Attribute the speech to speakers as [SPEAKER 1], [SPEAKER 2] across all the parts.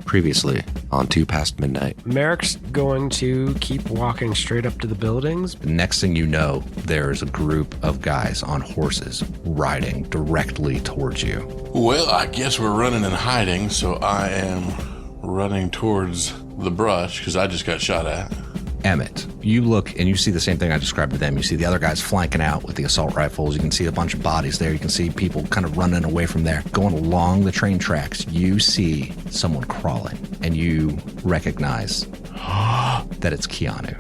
[SPEAKER 1] Previously on 2 Past Midnight.
[SPEAKER 2] Merrick's going to keep walking straight up to the buildings.
[SPEAKER 1] The next thing you know, there's a group of guys on horses riding directly towards you.
[SPEAKER 3] Well, I guess we're running and hiding, so I am running towards the brush because I just got shot at.
[SPEAKER 1] Emmett, you look and you see the same thing I described to them. You see the other guys flanking out with the assault rifles. You can see a bunch of bodies there. You can see people kind of running away from there. Going along the train tracks, you see someone crawling, and you recognize that it's Keanu.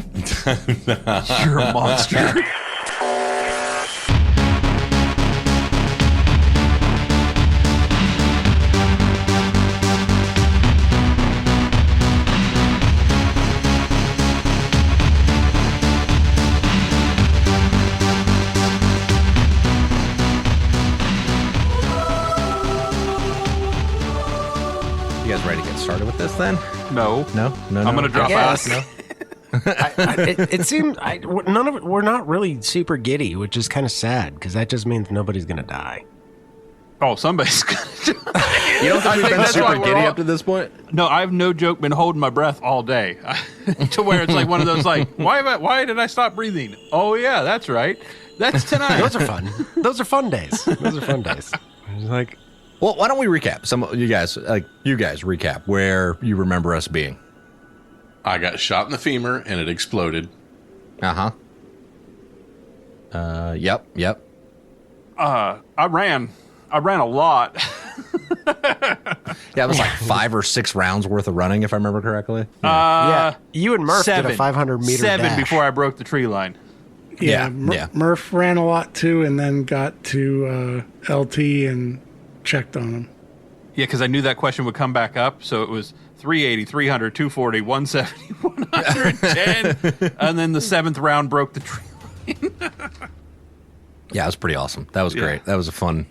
[SPEAKER 4] You're a monster.
[SPEAKER 1] Ready to get started with this then?
[SPEAKER 4] No.
[SPEAKER 1] I'm
[SPEAKER 4] gonna drop out.
[SPEAKER 1] No.
[SPEAKER 2] It seems we're not really super giddy, which is kind of sad because that just means nobody's gonna die.
[SPEAKER 4] Oh, somebody's gonna die.
[SPEAKER 1] You don't think we've been super giddy up to this point?
[SPEAKER 4] No, I've no joke been holding my breath all day to where it's like one of those like, why did I stop breathing? Oh yeah, that's right. That's tonight.
[SPEAKER 2] Those are fun. Those are fun days. Like.
[SPEAKER 1] Well, why don't we recap? You guys recap where you remember us being.
[SPEAKER 3] I got shot in the femur and it exploded.
[SPEAKER 1] Yep.
[SPEAKER 4] I ran a lot.
[SPEAKER 1] Yeah, it was like 5 or 6 rounds worth of running, if I remember correctly.
[SPEAKER 2] Yeah, you and Murph did a 500 meter
[SPEAKER 4] seven
[SPEAKER 2] dash.
[SPEAKER 4] before I broke the tree line.
[SPEAKER 1] Yeah.
[SPEAKER 5] Murph ran a lot too, and then got to LT and checked on him.
[SPEAKER 4] Yeah, because I knew that question would come back up. So it was 380, 300, 240, 170, 110. And then the 7th round broke the tree line.
[SPEAKER 1] Yeah, it was pretty awesome. That was great. That was a fun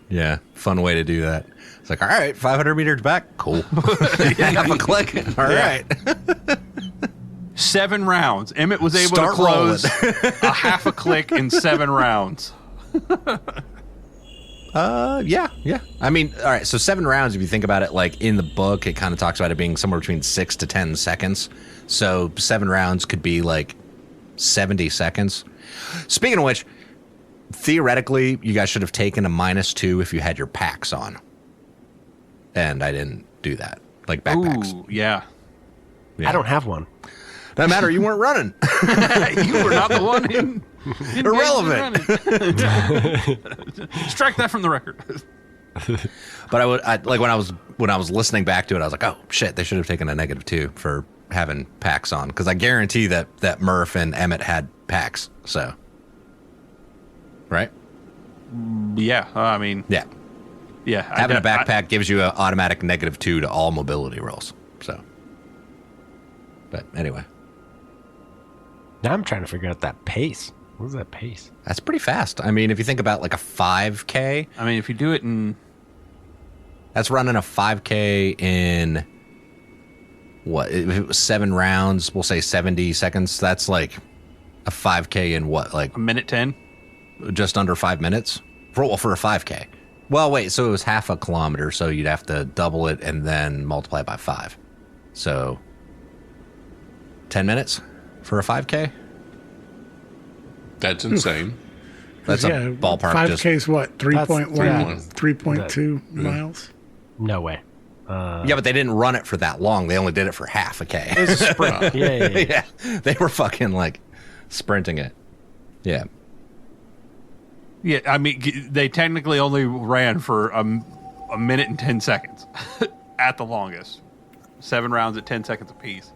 [SPEAKER 1] way to do that. It's like, all right, 500 meters back. Cool. Half a click. All right.
[SPEAKER 4] 7 rounds. Emmett was able to close a half a click in 7 rounds.
[SPEAKER 1] Yeah. I mean, all right, so 7 rounds, if you think about it, like in the book, it kind of talks about it being somewhere between 6 to 10 seconds. So 7 rounds could be like 70 seconds. Speaking of which, theoretically, you guys should have taken a -2 if you had your packs on. And I didn't do that. Like backpacks.
[SPEAKER 4] Ooh, yeah.
[SPEAKER 2] I don't have one.
[SPEAKER 1] Doesn't matter, you weren't running.
[SPEAKER 4] You were not the one in
[SPEAKER 1] Irrelevant.
[SPEAKER 4] Strike that from the record.
[SPEAKER 1] But when I was listening back to it, I was like, oh shit, they should have taken a -2 for having packs on, because I guarantee that Murph and Emmett had packs. So, right?
[SPEAKER 4] Yeah, I mean,
[SPEAKER 1] yeah. Having a backpack gives you an automatic -2 to all mobility rolls. So, but anyway,
[SPEAKER 2] Now I'm trying to figure out that pace. What is that pace?
[SPEAKER 1] that's pretty fast. I mean, if you think about like a 5K,
[SPEAKER 4] I mean, if you do it in,
[SPEAKER 1] that's running a 5K in what? If it was 7 rounds, we'll say 70 seconds. That's like a 5K in what? Like
[SPEAKER 4] a minute 10?
[SPEAKER 1] Just under 5 minutes for a 5K. Well, wait, so it was half a kilometer, so you'd have to double it and then multiply by 5. So 10 minutes for a 5K?
[SPEAKER 3] That's insane.
[SPEAKER 1] That's a ballpark.
[SPEAKER 5] 5K is what? 3.1, 3.2
[SPEAKER 3] Yeah.
[SPEAKER 5] miles?
[SPEAKER 2] No way.
[SPEAKER 1] Yeah, but they didn't run it for that long. They only did it for half a K.
[SPEAKER 2] It was a sprint. Yeah.
[SPEAKER 1] Yeah, they were fucking like sprinting it. Yeah.
[SPEAKER 4] Yeah, I mean, they technically only ran for a minute and 10 seconds at the longest. 7 rounds at 10 seconds apiece.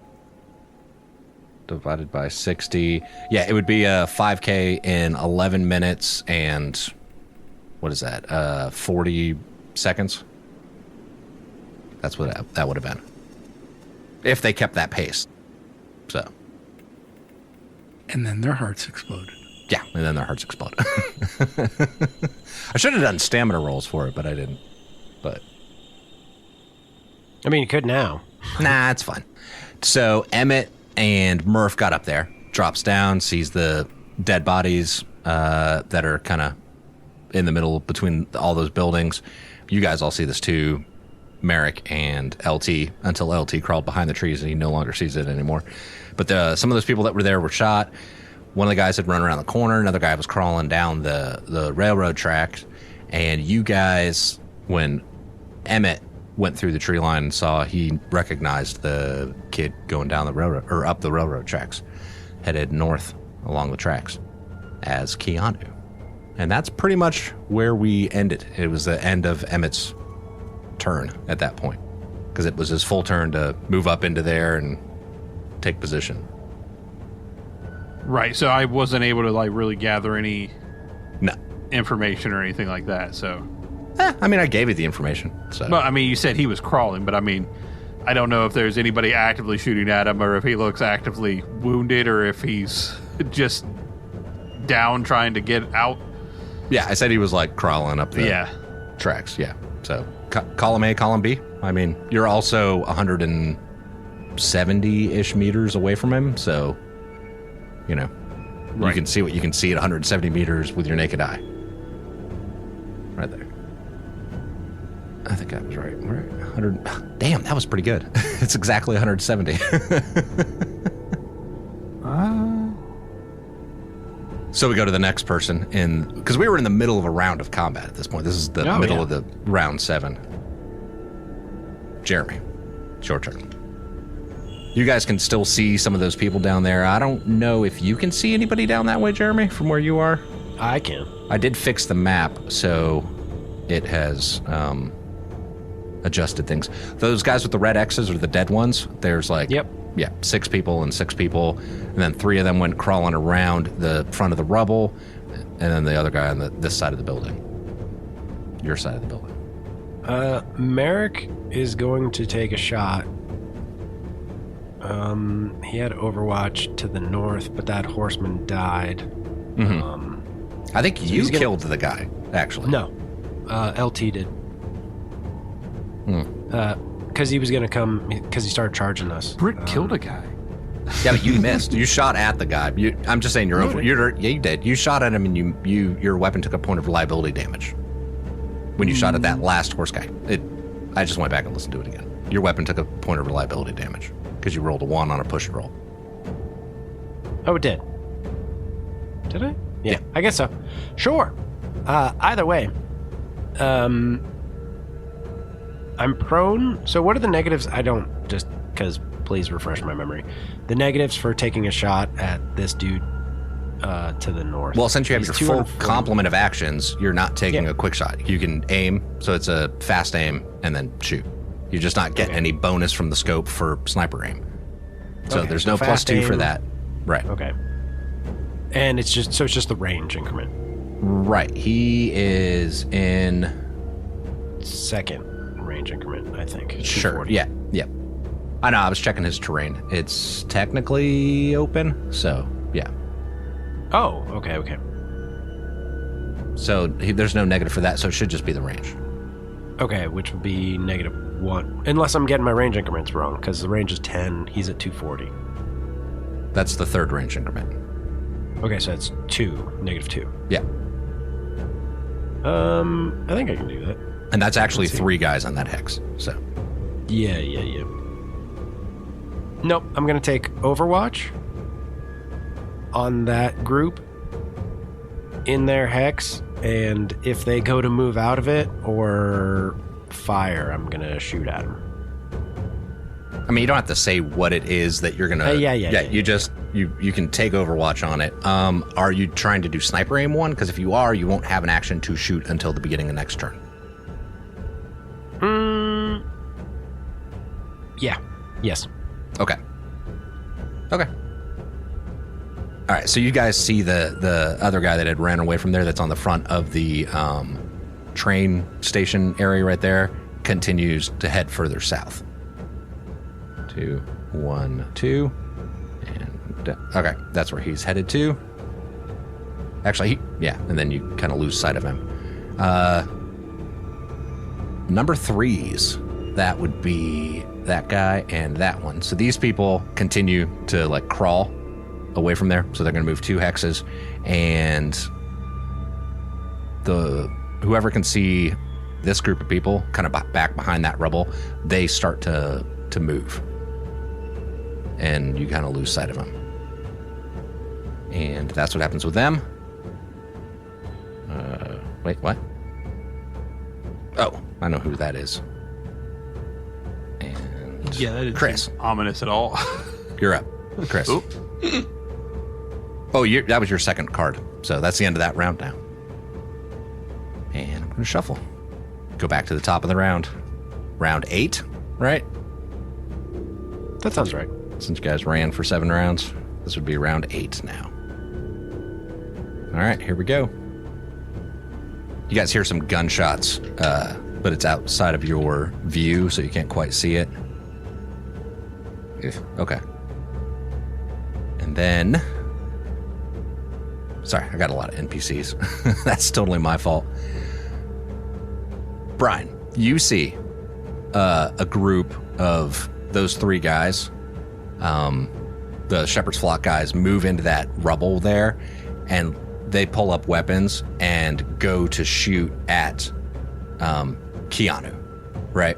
[SPEAKER 1] Divided by 60. Yeah, it would be a 5K in 11 minutes and what is that? 40 seconds. That's what that would have been. If they kept that pace. So.
[SPEAKER 5] And then their hearts exploded.
[SPEAKER 1] Yeah, and then their hearts exploded. I should have done stamina rolls for it, but I didn't. But
[SPEAKER 2] I mean, you could now.
[SPEAKER 1] nah, it's fine. So Emmett and Murph got up there, drops down, sees the dead bodies that are kind of in the middle between all those buildings. You guys all see this too. Merrick and LT until LT crawled behind the trees and he no longer sees it anymore. But some of those people that were there were shot. One of the guys had run around the corner. Another guy was crawling down the railroad tracks. And you guys, when Emmett went through the tree line and saw, he recognized the kid going down the railroad or up the railroad tracks, headed north along the tracks as Keanu. And that's pretty much where we ended. It was the end of Emmett's turn at that point, because it was his full turn to move up into there and take position.
[SPEAKER 4] Right. So I wasn't able to like really gather any
[SPEAKER 1] No.
[SPEAKER 4] information or anything like that. So,
[SPEAKER 1] I mean, I gave you the information. So.
[SPEAKER 4] well, I mean, you said he was crawling, but I mean, I don't know if there's anybody actively shooting at him or if he looks actively wounded or if he's just down trying to get out.
[SPEAKER 1] Yeah, I said he was like crawling up the tracks. Yeah. So column A, column B. I mean, you're also 170-ish meters away from him. So, you know, you can see what you can see at 170 meters with your naked eye. Right there. I think I was right. 100. Damn, that was pretty good. It's exactly 170. So we go to the next person, because we were in the middle of a round of combat at this point. This is the middle of the round 7. Jeremy, it's your turn. You guys can still see some of those people down there. I don't know if you can see anybody down that way, Jeremy, from where you are.
[SPEAKER 2] I can.
[SPEAKER 1] I did fix the map, so it has adjusted things. Those guys with the red X's are the dead ones. There's like 6 people and 6 people, and then 3 of them went crawling around the front of the rubble, and then the other guy on this side of the building. Your side of the building.
[SPEAKER 2] Merrick is going to take a shot. He had Overwatch to the north, but that horseman died.
[SPEAKER 1] Mm-hmm. I think you killed the guy, actually.
[SPEAKER 2] No, LT did. Because he was going to come, because he started charging us.
[SPEAKER 4] Britt killed a guy.
[SPEAKER 1] Yeah, but you missed. You shot at the guy. I'm just saying you're over. Yeah, you did. You shot at him, and your weapon took a point of reliability damage when you shot at that last horse guy. I just went back and listened to it again. Your weapon took a point of reliability damage because you rolled a 1 on a push roll.
[SPEAKER 2] Oh, it did. Did I? Yeah, I guess so. Sure. Either way, I'm prone. So what are the negatives? I don't, just because, please refresh my memory. The negatives for taking a shot at this dude to the north.
[SPEAKER 1] Well, since you have your full complement of actions, you're not taking a quick shot. You can aim, so it's a fast aim, and then shoot. You're just not getting any bonus from the scope for sniper aim. So there's no +2 for that. Right.
[SPEAKER 2] Okay. And it's just the range increment.
[SPEAKER 1] Right. He is in
[SPEAKER 2] second range increment, I think.
[SPEAKER 1] Sure. Yeah. I know. I was checking his terrain. It's technically open, so yeah.
[SPEAKER 2] Oh, okay.
[SPEAKER 1] So there's no negative for that, so it should just be the range.
[SPEAKER 2] Okay, which would be -1. Unless I'm getting my range increments wrong, because the range is 10, he's at 240.
[SPEAKER 1] That's the third range increment.
[SPEAKER 2] Okay, so that's -2.
[SPEAKER 1] Yeah.
[SPEAKER 2] I think I can do that.
[SPEAKER 1] And that's actually 3 guys on that hex, so.
[SPEAKER 2] Yeah. Nope, I'm going to take Overwatch on that group in their hex, and if they go to move out of it or fire, I'm going to shoot at them.
[SPEAKER 1] I mean, you don't have to say what it is that you're going to...
[SPEAKER 2] Yeah.
[SPEAKER 1] You can take Overwatch on it. Are you trying to do sniper aim 1? Because if you are, you won't have an action to shoot until the beginning of next turn.
[SPEAKER 2] Yeah. Yes.
[SPEAKER 1] Okay. All right, so you guys see the other guy that had ran away from there that's on the front of the train station area right there, continues to head further south. 2, 1, 2. And okay, that's where he's headed to. Actually, and then you kind of lose sight of him. Number 3s, that would be that guy and that one. So these people continue to like crawl away from there, so they're going to move 2 hexes, and whoever can see this group of people, kind of back behind that rubble, they start to move. And you kind of lose sight of them. And that's what happens with them. Wait, what? Oh, I know who that is. And
[SPEAKER 4] Yeah, that is
[SPEAKER 1] Chris.
[SPEAKER 4] Ominous at all.
[SPEAKER 1] You're up. Chris.
[SPEAKER 4] Oop.
[SPEAKER 1] Oh, that was your second card. So that's the end of that round now. And I'm going to shuffle. Go back to the top of the round. Round 8, right?
[SPEAKER 2] That sounds right.
[SPEAKER 1] Since you guys ran for 7 rounds, this would be round 8 now. All right, here we go. You guys hear some gunshots, but it's outside of your view, so you can't quite see it. Okay. And then... Sorry, I got a lot of NPCs. That's totally my fault. Brian, you see a group of those 3 guys, the Shepherd's Flock guys, move into that rubble there, and they pull up weapons and go to shoot at Keanu, right?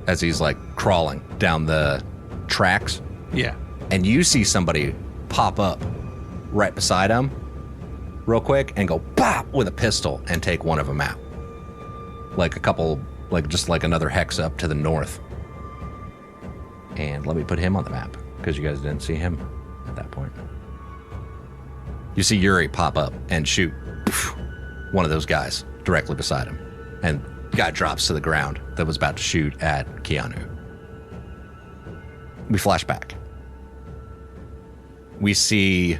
[SPEAKER 1] As he's like crawling down the tracks.
[SPEAKER 4] Yeah.
[SPEAKER 1] And you see somebody pop up right beside him real quick and go pop with a pistol and take one of them out. Like a couple, like just like another hex up to the north. And let me put him on the map because you guys didn't see him at that point. You see Yuri pop up and shoot one of those guys directly beside him. And the guy drops to the ground that was about to shoot at Keanu. We flash back. We see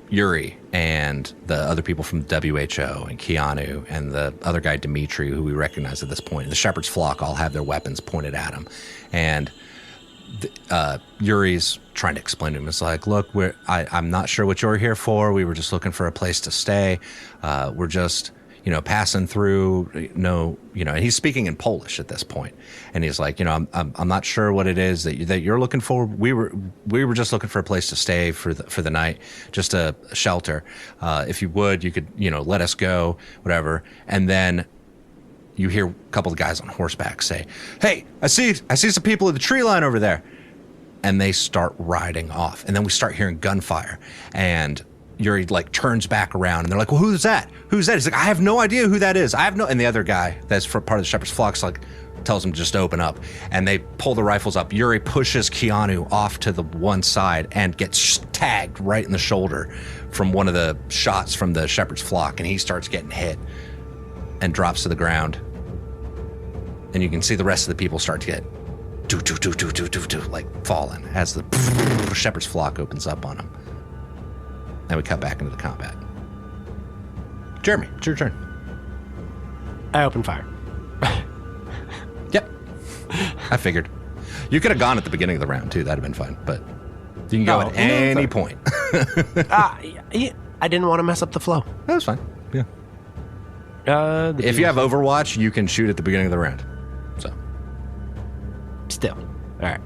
[SPEAKER 1] Yuri and the other people from WHO and Keanu and the other guy, Dimitri, who we recognize at this point. The Shepherd's Flock all have their weapons pointed at him. And Yuri's trying to explain to him. It's like, look, I'm not sure what you're here for. We were just looking for a place to stay. We're just, passing through, and he's speaking in Polish at this point. And he's like, I'm not sure what it is that you're looking for. We were just looking for a place to stay for the night, just a shelter. If you would, you could, let us go, whatever. And then you hear a couple of guys on horseback say, "Hey, I see some people at the tree line over there." And they start riding off. And then we start hearing gunfire. And Yuri turns back around and they're like, "Well, who's that? Who's that?" He's like, "I have no idea who that is. And the other guy that's part of the Shepherd's Flock tells him just to open up. And they pull the rifles up. Yuri pushes Keanu off to the one side and gets tagged right in the shoulder from one of the shots from the Shepherd's Flock. And he starts getting hit and drops to the ground. And you can see the rest of the people start to get falling as the Shepherd's Flock opens up on them. And we cut back into the combat. Jeremy, it's your turn.
[SPEAKER 2] I open fire.
[SPEAKER 1] Yep. I figured. You could have gone at the beginning of the round, too. That'd have been fun. But you can go at any point.
[SPEAKER 2] Yeah, I didn't want to mess up the flow.
[SPEAKER 1] That was fine. Yeah. If you have Overwatch, you can shoot at the beginning of the round. So.
[SPEAKER 2] Still. All right.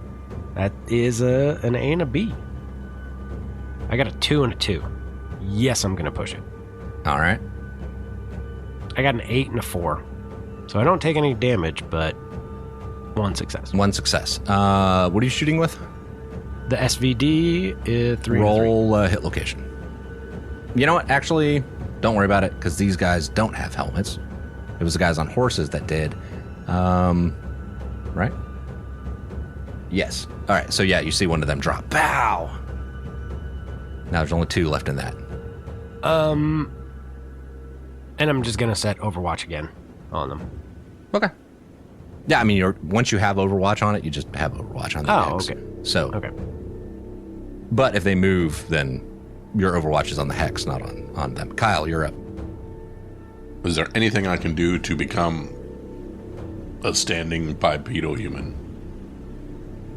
[SPEAKER 2] That is an A and a B. I got a 2 and a 2. Yes, I'm going to push it.
[SPEAKER 1] All right.
[SPEAKER 2] I got an 8 and a 4. So I don't take any damage, but 1 success.
[SPEAKER 1] 1 success. What are you shooting with?
[SPEAKER 2] The SVD is 3.
[SPEAKER 1] Roll hit location. You know what? Actually, don't worry about it because these guys don't have helmets. It was the guys on horses that did. Right? Yes. All right. So yeah, you see one of them drop. Bow. Now there's only 2 left in that.
[SPEAKER 2] And I'm just gonna set Overwatch again on them.
[SPEAKER 1] Okay. Yeah, I mean, once you have Overwatch on it, you just have Overwatch on the hex.
[SPEAKER 2] Okay.
[SPEAKER 1] So.
[SPEAKER 2] Okay.
[SPEAKER 1] But if they move, then your Overwatch is on the hex, not on them. Kyle, you're up.
[SPEAKER 3] Is there anything I can do to become a standing bipedal human?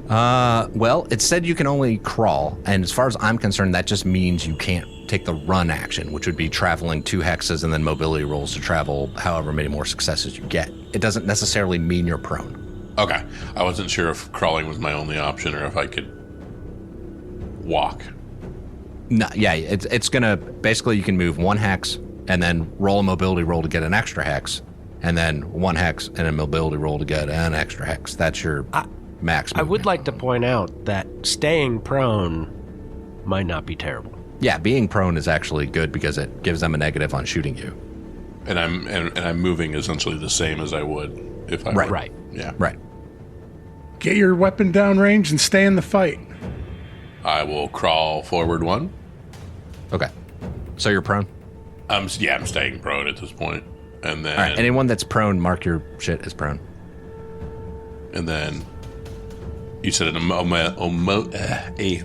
[SPEAKER 1] Well, it said you can only crawl, and as far as I'm concerned, that just means you can't take the run action, which would be traveling 2 hexes and then mobility rolls to travel however many more successes you get. It doesn't necessarily mean you're prone.
[SPEAKER 3] Okay. I wasn't sure if crawling was my only option or if I could walk.
[SPEAKER 1] No, yeah, it's gonna basically you can move 1 hex and then roll a mobility roll to get an extra hex, and then 1 hex and a mobility roll to get an extra hex. That's your max.
[SPEAKER 2] I would
[SPEAKER 1] movement.
[SPEAKER 2] like to point out that staying prone might not be terrible.
[SPEAKER 1] Yeah, being prone is actually good because it gives them a negative on shooting you.
[SPEAKER 3] And I'm moving essentially the same as I would if I
[SPEAKER 1] Right.
[SPEAKER 3] were.
[SPEAKER 2] Right.
[SPEAKER 3] Yeah.
[SPEAKER 1] Right.
[SPEAKER 5] Get your weapon down range and stay in the fight.
[SPEAKER 3] I will crawl forward 1.
[SPEAKER 1] Okay. So you're prone?
[SPEAKER 3] I'm staying prone at this point. And then
[SPEAKER 1] All right. Anyone that's prone, mark your shit as prone.
[SPEAKER 3] and then you said a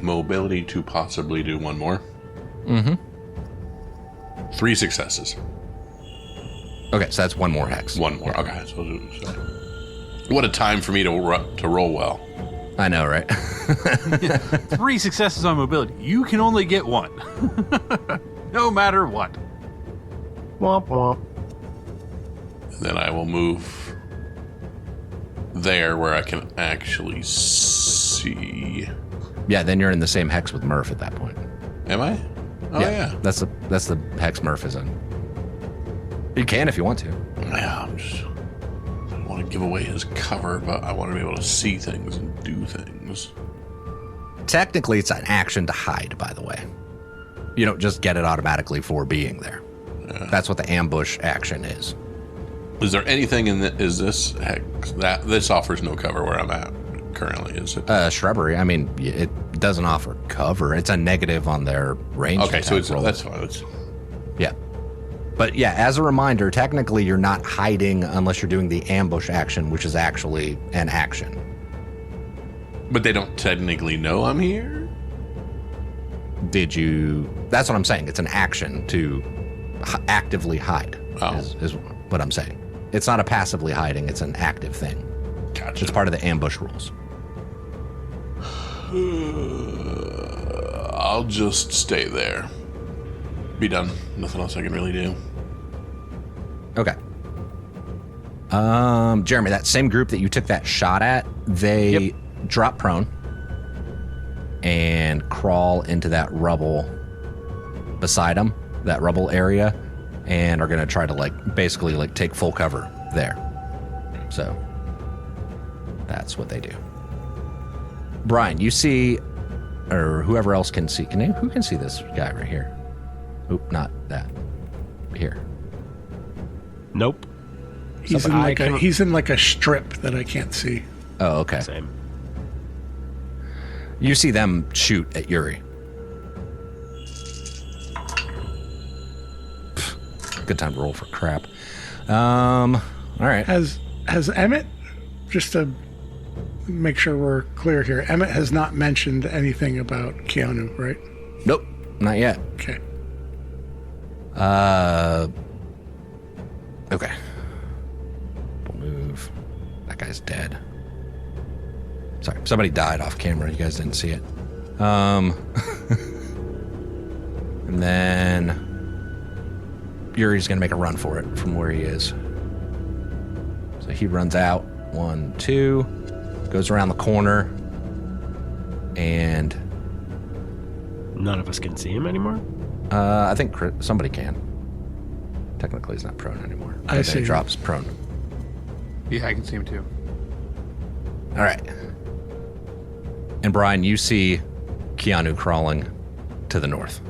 [SPEAKER 3] mobility to possibly do 1 more.
[SPEAKER 1] Mm-hmm.
[SPEAKER 3] 3 successes.
[SPEAKER 1] Okay, so that's 1 more hex.
[SPEAKER 3] 1 more.
[SPEAKER 1] Yeah.
[SPEAKER 3] Okay. So, what a time for me to roll well.
[SPEAKER 1] I know, right?
[SPEAKER 4] 3 successes on mobility. You can only get 1. No matter what.
[SPEAKER 2] Womp womp.
[SPEAKER 3] And then I will move there where I can actually see.
[SPEAKER 1] Yeah, then you're in the same hex with Murph at that point.
[SPEAKER 3] Am I? Oh yeah.
[SPEAKER 1] That's the hex Murph is in. You can if you want to.
[SPEAKER 3] Yeah, I don't want to give away his cover, but I want to be able to see things and do things.
[SPEAKER 1] Technically, it's an action to hide, by the way. You don't just get it automatically for being there.
[SPEAKER 3] Yeah.
[SPEAKER 1] That's what the ambush action is.
[SPEAKER 3] Is there anything in is this hex that this offers no cover where I'm at currently? Is it?
[SPEAKER 1] Shrubbery, I mean, it doesn't offer cover. It's a negative on their range.
[SPEAKER 3] Okay, so
[SPEAKER 1] attack roll.
[SPEAKER 3] that's fine.
[SPEAKER 1] Yeah. But yeah, as a reminder, technically you're not hiding unless you're doing the ambush action, which is actually an action.
[SPEAKER 3] But they don't technically know I'm here?
[SPEAKER 1] Did you... That's what I'm saying. It's an action to actively hide, is what I'm saying. It's not a passively hiding. It's an active thing.
[SPEAKER 3] Gotcha.
[SPEAKER 1] It's part of the ambush rules.
[SPEAKER 3] I'll just stay there. Be done. Nothing else I can really do.
[SPEAKER 1] Okay. Jeremy, that same group that you took that shot at, they drop prone and crawl into that rubble beside them, that rubble area, and are going to try to basically take full cover there. So that's what they do. Brian, you see, or whoever else can see, who can see this guy right here? Oop, not that. Here.
[SPEAKER 2] Nope.
[SPEAKER 5] He's in like a strip that I can't see.
[SPEAKER 1] Oh, okay.
[SPEAKER 2] Same.
[SPEAKER 1] You see them shoot at Yuri. Pfft, good time to roll for crap. All right.
[SPEAKER 5] Has Emmett, just to make sure we're clear here, Emmett has not mentioned anything about Keanu, right?
[SPEAKER 1] Nope, not yet.
[SPEAKER 5] Okay.
[SPEAKER 1] Okay. We'll move. That guy's dead. Sorry, somebody died off camera. You guys didn't see it. And then Yuri's gonna make a run for it from where he is. So he runs out. 1, 2, goes around the corner, and
[SPEAKER 2] None of us can see him anymore?
[SPEAKER 1] I think somebody can. Technically, he's not prone anymore.
[SPEAKER 5] I
[SPEAKER 1] But then
[SPEAKER 5] see.
[SPEAKER 1] he drops prone.
[SPEAKER 4] Yeah, I can see him too.
[SPEAKER 1] All right. And Brian, you see Keanu crawling to the north.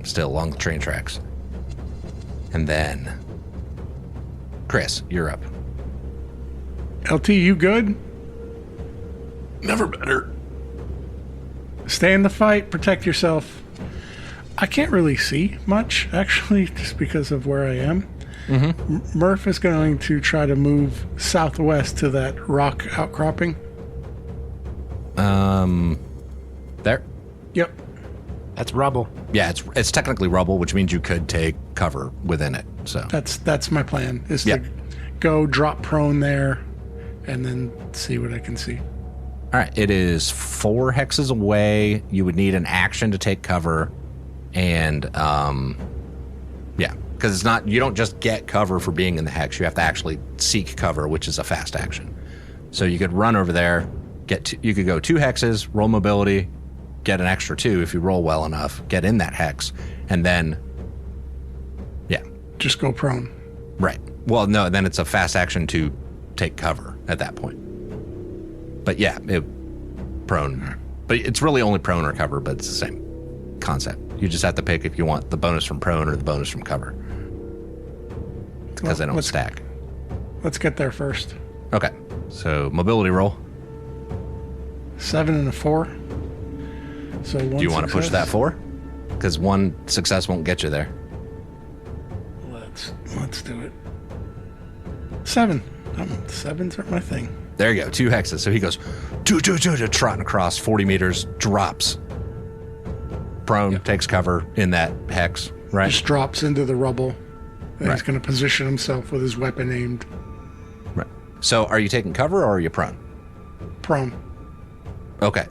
[SPEAKER 1] Still along the train tracks. And then, Chris, you're up.
[SPEAKER 5] LT, you good?
[SPEAKER 3] Never better.
[SPEAKER 5] Stay in the fight, protect yourself. I can't really see much, actually, just because of where I am. Mm-hmm. Murph is going to try to move southwest to that rock outcropping.
[SPEAKER 1] There?
[SPEAKER 5] Yep.
[SPEAKER 2] That's rubble.
[SPEAKER 1] Yeah, it's technically rubble, which means you could take cover within it. So
[SPEAKER 5] That's my plan, is
[SPEAKER 1] Yeah.
[SPEAKER 5] to go drop prone there and then see what I can see.
[SPEAKER 1] all right, it is 4 hexes away. You would need an action to take cover, and yeah, because it's not, you don't just get cover for being in the hex. You have to actually seek cover, which is a fast action. So you could run over there, you could go 2 hexes, roll mobility, get an extra 2 if you roll well enough, get in that hex, and then
[SPEAKER 5] just go prone.
[SPEAKER 1] Right. Well, no, then it's a fast action to take cover at that point. But yeah, prone. But it's really only prone or cover, but it's the same concept. You just have to pick if you want the bonus from prone or the bonus from cover. Because they don't stack.
[SPEAKER 5] Let's get there first.
[SPEAKER 1] Okay. So mobility roll.
[SPEAKER 5] 7 and a 4. So one.
[SPEAKER 1] Do you want to push that 4? Because one success won't get you there.
[SPEAKER 5] Let's do it. 7. Sevens are my thing.
[SPEAKER 1] There you go. 2 hexes. So he goes, trotting across 40 meters, drops. Prone, takes cover in that hex, right?
[SPEAKER 5] Just drops into the rubble. And
[SPEAKER 1] Right.
[SPEAKER 5] he's going to position himself with his weapon aimed.
[SPEAKER 1] Right. So are you taking cover or are you prone?
[SPEAKER 5] Prone.
[SPEAKER 1] Okay.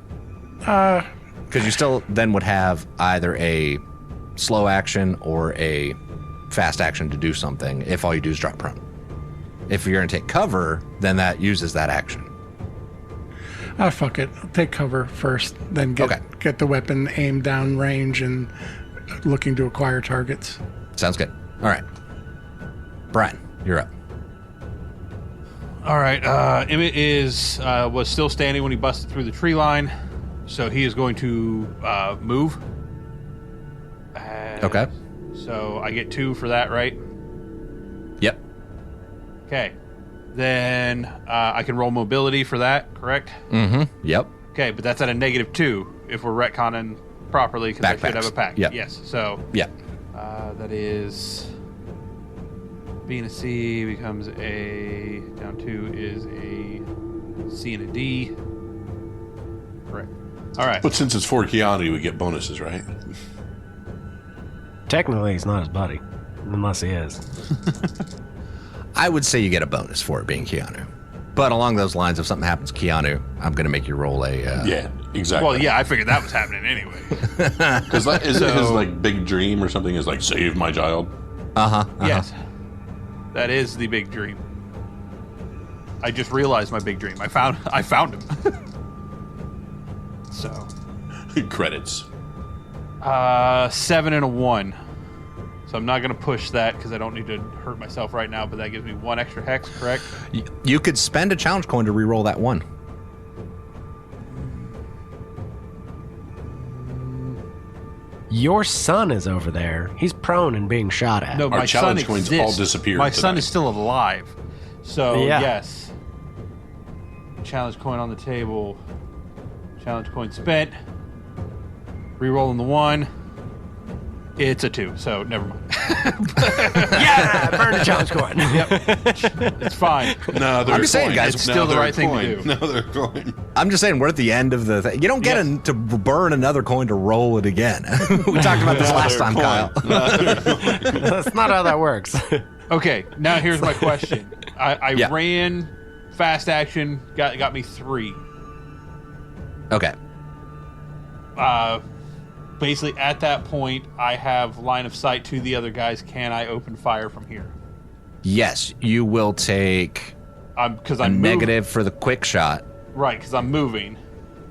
[SPEAKER 1] Because you still then would have either a slow action or a fast action to do something if all you do is drop prone. If you're going to take cover, then that uses that action.
[SPEAKER 5] Fuck it. I'll take cover first, then get the weapon aimed down range and looking to acquire targets.
[SPEAKER 1] Sounds good. All right. Brian, you're up.
[SPEAKER 4] All right. Emmett was still standing when he busted through the tree line, so he is going to move.
[SPEAKER 1] Okay.
[SPEAKER 4] So I get 2 for that, right?
[SPEAKER 1] Yep.
[SPEAKER 4] Okay. Then I can roll mobility for that, correct?
[SPEAKER 1] Mm-hmm. Yep.
[SPEAKER 4] Okay, but that's at a -2 if we're retconning properly, because I should have a pack.
[SPEAKER 1] Yep.
[SPEAKER 4] Yes. So
[SPEAKER 1] Yep.
[SPEAKER 4] that is being a C becomes a down 2 is a C and a D. Correct. All right.
[SPEAKER 3] But since it's for Keanu, we get bonuses, right?
[SPEAKER 2] Technically, he's not his buddy, unless he is.
[SPEAKER 1] I would say you get a bonus for it being Keanu. But along those lines, if something happens to Keanu, I'm going to make you roll a...
[SPEAKER 3] Yeah, exactly.
[SPEAKER 4] Well, yeah, I figured that was happening anyway.
[SPEAKER 3] Because isn't his like big dream or something is like save my child?
[SPEAKER 4] Yes, that is the big dream. I just realized my big dream. I found him. So,
[SPEAKER 3] Credits.
[SPEAKER 4] 7 and a 1. So I'm not going to push that because I don't need to hurt myself right now. But that gives me 1 extra hex, correct?
[SPEAKER 1] You could spend a challenge coin to re-roll that 1.
[SPEAKER 2] Your son is over there. He's prone and being shot at.
[SPEAKER 4] No,
[SPEAKER 3] Our
[SPEAKER 4] my son
[SPEAKER 3] challenge coins all
[SPEAKER 4] exists.
[SPEAKER 3] disappeared
[SPEAKER 4] My son
[SPEAKER 3] tonight.
[SPEAKER 4] is still alive. So
[SPEAKER 2] Yeah.
[SPEAKER 4] yes, challenge coin on the table. Challenge coin spent. Re-rolling the 1. It's a 2, so never mind.
[SPEAKER 2] Yeah, burn the challenge coin.
[SPEAKER 4] It's fine.
[SPEAKER 3] Another
[SPEAKER 1] I'm just saying,
[SPEAKER 3] coin.
[SPEAKER 1] guys,
[SPEAKER 4] it's still the right thing to
[SPEAKER 3] coin.
[SPEAKER 4] do.
[SPEAKER 3] Another coin.
[SPEAKER 1] I'm just saying, we're at the end of the thing. You don't get
[SPEAKER 4] Yes.
[SPEAKER 1] to burn another coin to roll it again. We talked about this last time, Kyle.
[SPEAKER 2] That's not how that works.
[SPEAKER 4] Okay, now here's my question. I
[SPEAKER 1] Yeah.
[SPEAKER 4] ran fast action, got me 3.
[SPEAKER 1] Okay.
[SPEAKER 4] Basically, at that point, I have line of sight to the other guys. Can I open fire from here?
[SPEAKER 1] Yes, you will take
[SPEAKER 4] Because
[SPEAKER 1] a
[SPEAKER 4] I'm
[SPEAKER 1] negative for the quick shot.
[SPEAKER 4] Right, because I'm moving.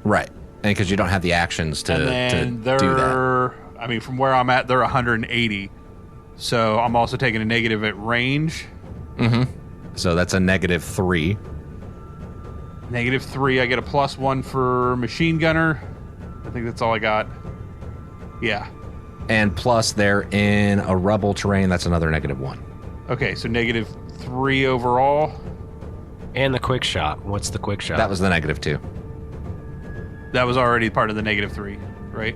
[SPEAKER 1] Right. And because you don't have the actions to,
[SPEAKER 4] And then
[SPEAKER 1] to do that.
[SPEAKER 4] they're, I mean, from where I'm at, they're 180. So I'm also taking a negative at range.
[SPEAKER 1] So that's a -3.
[SPEAKER 4] -3. I get a +1 for machine gunner. I think that's all I got. Yeah.
[SPEAKER 1] And plus they're in a rubble terrain. That's another -1.
[SPEAKER 4] Okay, so -3 overall.
[SPEAKER 2] And the quick shot. What's the quick shot?
[SPEAKER 1] That was the -2.
[SPEAKER 4] That was already part of the -3, right?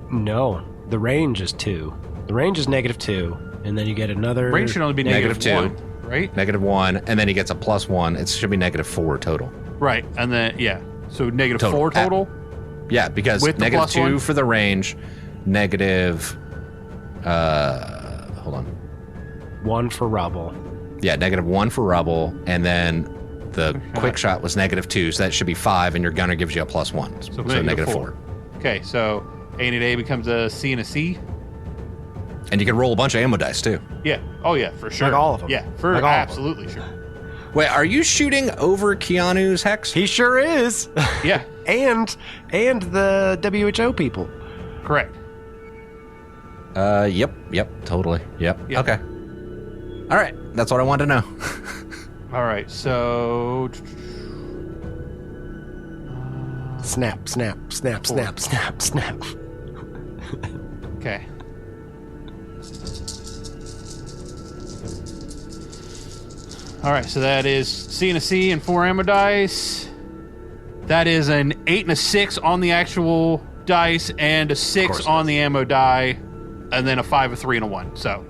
[SPEAKER 2] No, the range is 2. The range is -2, and then you get another.
[SPEAKER 4] Range should only be
[SPEAKER 1] Negative
[SPEAKER 4] -1,
[SPEAKER 1] 2.
[SPEAKER 4] right?
[SPEAKER 1] -1, and then he gets a +1. It should be -4 total.
[SPEAKER 4] Right, and then, yeah. So -4
[SPEAKER 1] Total.
[SPEAKER 4] total?
[SPEAKER 1] Yeah, because
[SPEAKER 4] With the
[SPEAKER 1] -2
[SPEAKER 4] +1?
[SPEAKER 1] for the range, negative. Hold on.
[SPEAKER 2] 1 for rubble.
[SPEAKER 1] Yeah, -1 for rubble, and then the quick shot was -2, so that should be 5, and your gunner gives you a +1, so -4.
[SPEAKER 4] Okay, so A and A becomes a C and a C.
[SPEAKER 1] And you can roll a bunch of ammo dice too.
[SPEAKER 4] Yeah. Oh, yeah, for sure.
[SPEAKER 2] Like all of them.
[SPEAKER 4] Yeah, for
[SPEAKER 2] Like all of them.
[SPEAKER 4] absolutely sure.
[SPEAKER 1] Wait, are you shooting over Keanu's hex?
[SPEAKER 2] He sure is.
[SPEAKER 4] Yeah,
[SPEAKER 2] and the WHO people.
[SPEAKER 4] correct.
[SPEAKER 1] Yep, totally. Yep.
[SPEAKER 4] Yep.
[SPEAKER 1] Okay. All right, that's what I wanted to know.
[SPEAKER 4] All right, so
[SPEAKER 2] Snap, snap, snap, snap, snap, snap.
[SPEAKER 4] okay. All right, so that is C and a C and 4 ammo dice. That is an 8 and a 6 on the actual dice, and a 6 on the ammo die, and then a 5, a 3, and a 1. So,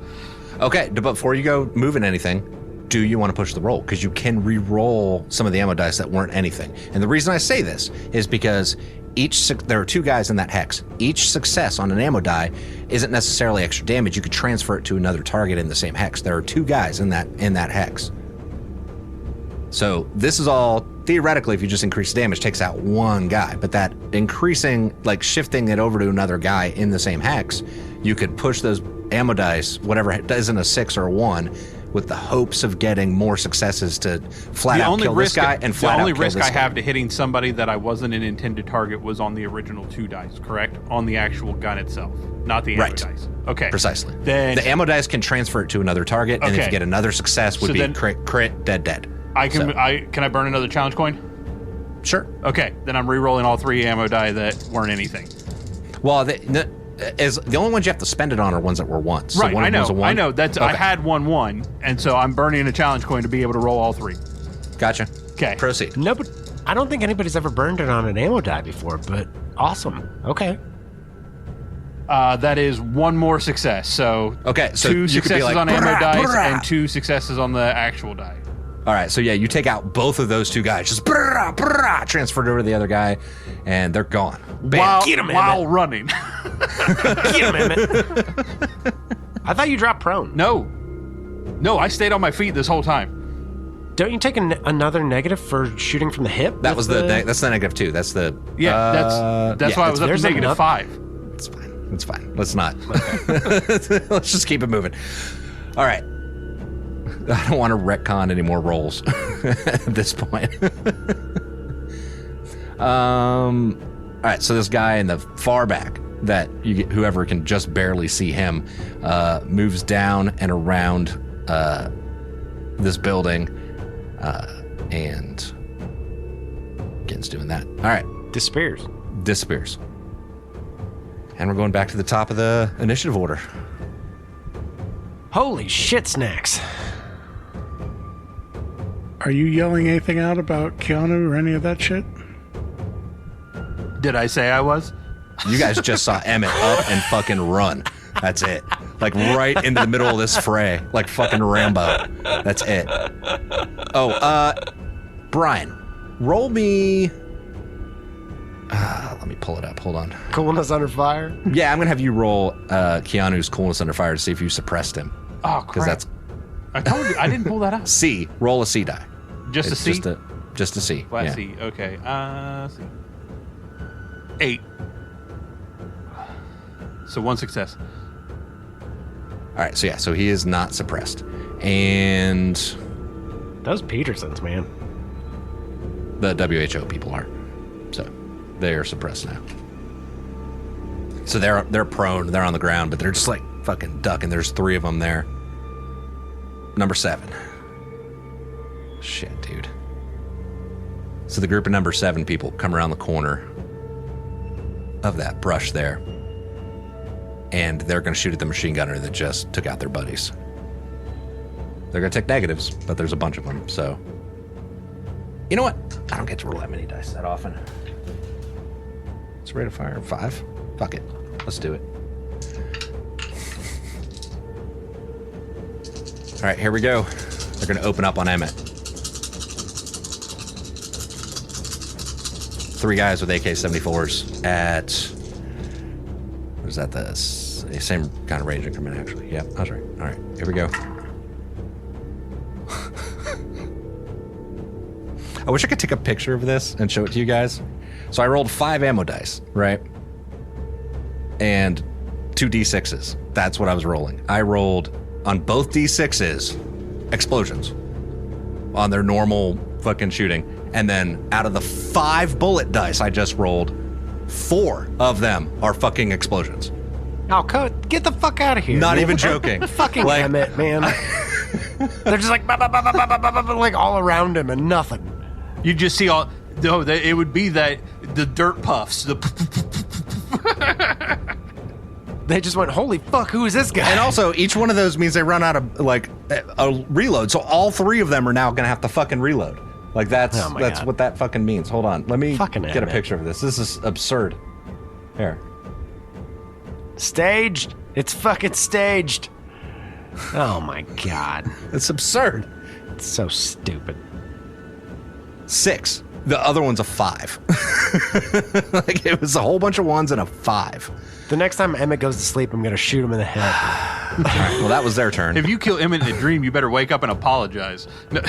[SPEAKER 1] Okay, but before you go moving anything, do you want to push the roll? Because you can re-roll some of the ammo dice that weren't anything. And the reason I say this is because there are 2 guys in that hex. Each success on an ammo die isn't necessarily extra damage. You could transfer it to another target in the same hex. There are 2 guys in that hex. So this is all, theoretically, if you just increase damage, takes out 1 guy. But that increasing, like shifting it over to another guy in the same hex, you could push those ammo dice, whatever isn't a 6 or a 1, with the hopes of getting more successes to flat out kill this guy and flat out kill this guy.
[SPEAKER 4] The only risk I have to hitting somebody that I wasn't an intended target was on the original 2 dice, correct? On the actual gun itself, not the ammo dice. Okay.
[SPEAKER 1] Precisely.
[SPEAKER 4] Then
[SPEAKER 1] the ammo dice can transfer it to another target, and if you get another success, would be
[SPEAKER 4] then,
[SPEAKER 1] crit, dead.
[SPEAKER 4] Can I burn another challenge coin?
[SPEAKER 1] Sure.
[SPEAKER 4] Okay, then I'm re-rolling all 3 ammo die that weren't anything.
[SPEAKER 1] Well, the only ones you have to spend it on are ones that were ones.
[SPEAKER 4] Right,
[SPEAKER 1] so one
[SPEAKER 4] I know.
[SPEAKER 1] was a 1.
[SPEAKER 4] I know. That's
[SPEAKER 1] okay.
[SPEAKER 4] I had 1, and so I'm burning a challenge coin to be able to roll all 3.
[SPEAKER 1] Gotcha.
[SPEAKER 4] Okay.
[SPEAKER 1] Proceed.
[SPEAKER 2] No, but I don't think anybody's ever burned it on an ammo die before, but awesome. Okay.
[SPEAKER 4] That is 1 more success. So
[SPEAKER 1] okay, so
[SPEAKER 4] 2
[SPEAKER 1] you could be
[SPEAKER 4] successes
[SPEAKER 1] like,
[SPEAKER 4] on ammo dice
[SPEAKER 1] brah.
[SPEAKER 4] and 2 successes on the actual die.
[SPEAKER 1] All right, so yeah, you take out both of those 2 guys, just transferred over to the other guy, and they're gone. Bam.
[SPEAKER 4] While running.
[SPEAKER 2] Get him, Emmett. I thought you dropped prone.
[SPEAKER 4] No, I stayed on my feet this whole time.
[SPEAKER 2] Don't you take another negative for shooting from the hip?
[SPEAKER 1] That was that's the negative 2. That's the
[SPEAKER 4] that's why I was up to negative 5.
[SPEAKER 1] It's fine. Let's not. Let's just keep it moving. All right. I don't want to retcon any more rolls at this point. All right, so this guy in the far back that whoever can just barely see him moves down and around this building and begins doing that. All right.
[SPEAKER 2] Disappears.
[SPEAKER 1] And we're going back to the top of the initiative order.
[SPEAKER 2] Holy shit, snacks.
[SPEAKER 5] Are you yelling anything out about Keanu or any of that shit?
[SPEAKER 4] Did I say I was?
[SPEAKER 1] You guys just saw Emmett up and fucking run. That's it. Like right into the middle of this fray. Like fucking Rambo. That's it. Oh, Brian, roll me... let me pull it up. Hold on.
[SPEAKER 2] Coolness under fire?
[SPEAKER 1] Yeah, I'm going to have you roll Keanu's coolness under fire to see if you suppressed him.
[SPEAKER 4] Oh, crap.
[SPEAKER 1] Because that's...
[SPEAKER 4] I told you, I didn't pull that out.
[SPEAKER 1] C. Roll a C die.
[SPEAKER 4] Just a C?
[SPEAKER 1] Just a C.
[SPEAKER 4] Flat
[SPEAKER 1] yeah.
[SPEAKER 4] C. Okay. C. 8. So 1 success.
[SPEAKER 1] All right. So yeah. So he is not suppressed, and
[SPEAKER 2] Those Petersons, man.
[SPEAKER 1] the WHO people are. So they are suppressed now. So they're prone. They're on the ground, but they're just like fucking ducking. There's 3 of them there. Number 7. Shit, dude. So the group of number 7 people come around the corner of that brush there, and they're going to shoot at the machine gunner that just took out their buddies. They're going to take negatives, but there's a bunch of them, so... You know what? I don't get to roll that many dice that often. It's rate of fire 5. Fuck it. Let's do it. All right, here we go. They're going to open up on Emmett. 3 guys with AK-74s at... What is that? The same kind of range increment, actually. Yeah, I was right. All right, here we go. I wish I could take a picture of this and show it to you guys. So I rolled 5 ammo dice, right? And 2 D6s. That's what I was rolling. I rolled on both D6s explosions on their normal fucking shooting. And then out of the 5 bullet dice I just rolled, 4 of them are fucking explosions.
[SPEAKER 2] Oh, get the fuck out of here.
[SPEAKER 1] Not
[SPEAKER 2] man.
[SPEAKER 1] even joking.
[SPEAKER 2] Fucking Emmett, man. They're just like, like all around him and nothing.
[SPEAKER 4] You just see all. No, it would be that the dirt puffs.
[SPEAKER 2] They just went, holy fuck, who is this guy?
[SPEAKER 1] And also, each one of those means they run out of like a reload. So all three of them are now going to have to fucking reload. Like that's
[SPEAKER 2] God.
[SPEAKER 1] what that fucking means. Hold on, let me
[SPEAKER 2] Fucking
[SPEAKER 1] get a
[SPEAKER 2] Emmett.
[SPEAKER 1] picture of this. This is absurd. Here,
[SPEAKER 2] Staged. It's fucking staged. Oh my God.
[SPEAKER 1] it's absurd.
[SPEAKER 2] It's so stupid.
[SPEAKER 1] 6. The other one's a 5. Like it was a whole bunch of 1s and a 5.
[SPEAKER 2] The next time Emmett goes to sleep, I'm going to shoot him in the head.
[SPEAKER 1] All right, well, that was their turn.
[SPEAKER 4] If you kill Emmett in a dream, you better wake up and apologize. No.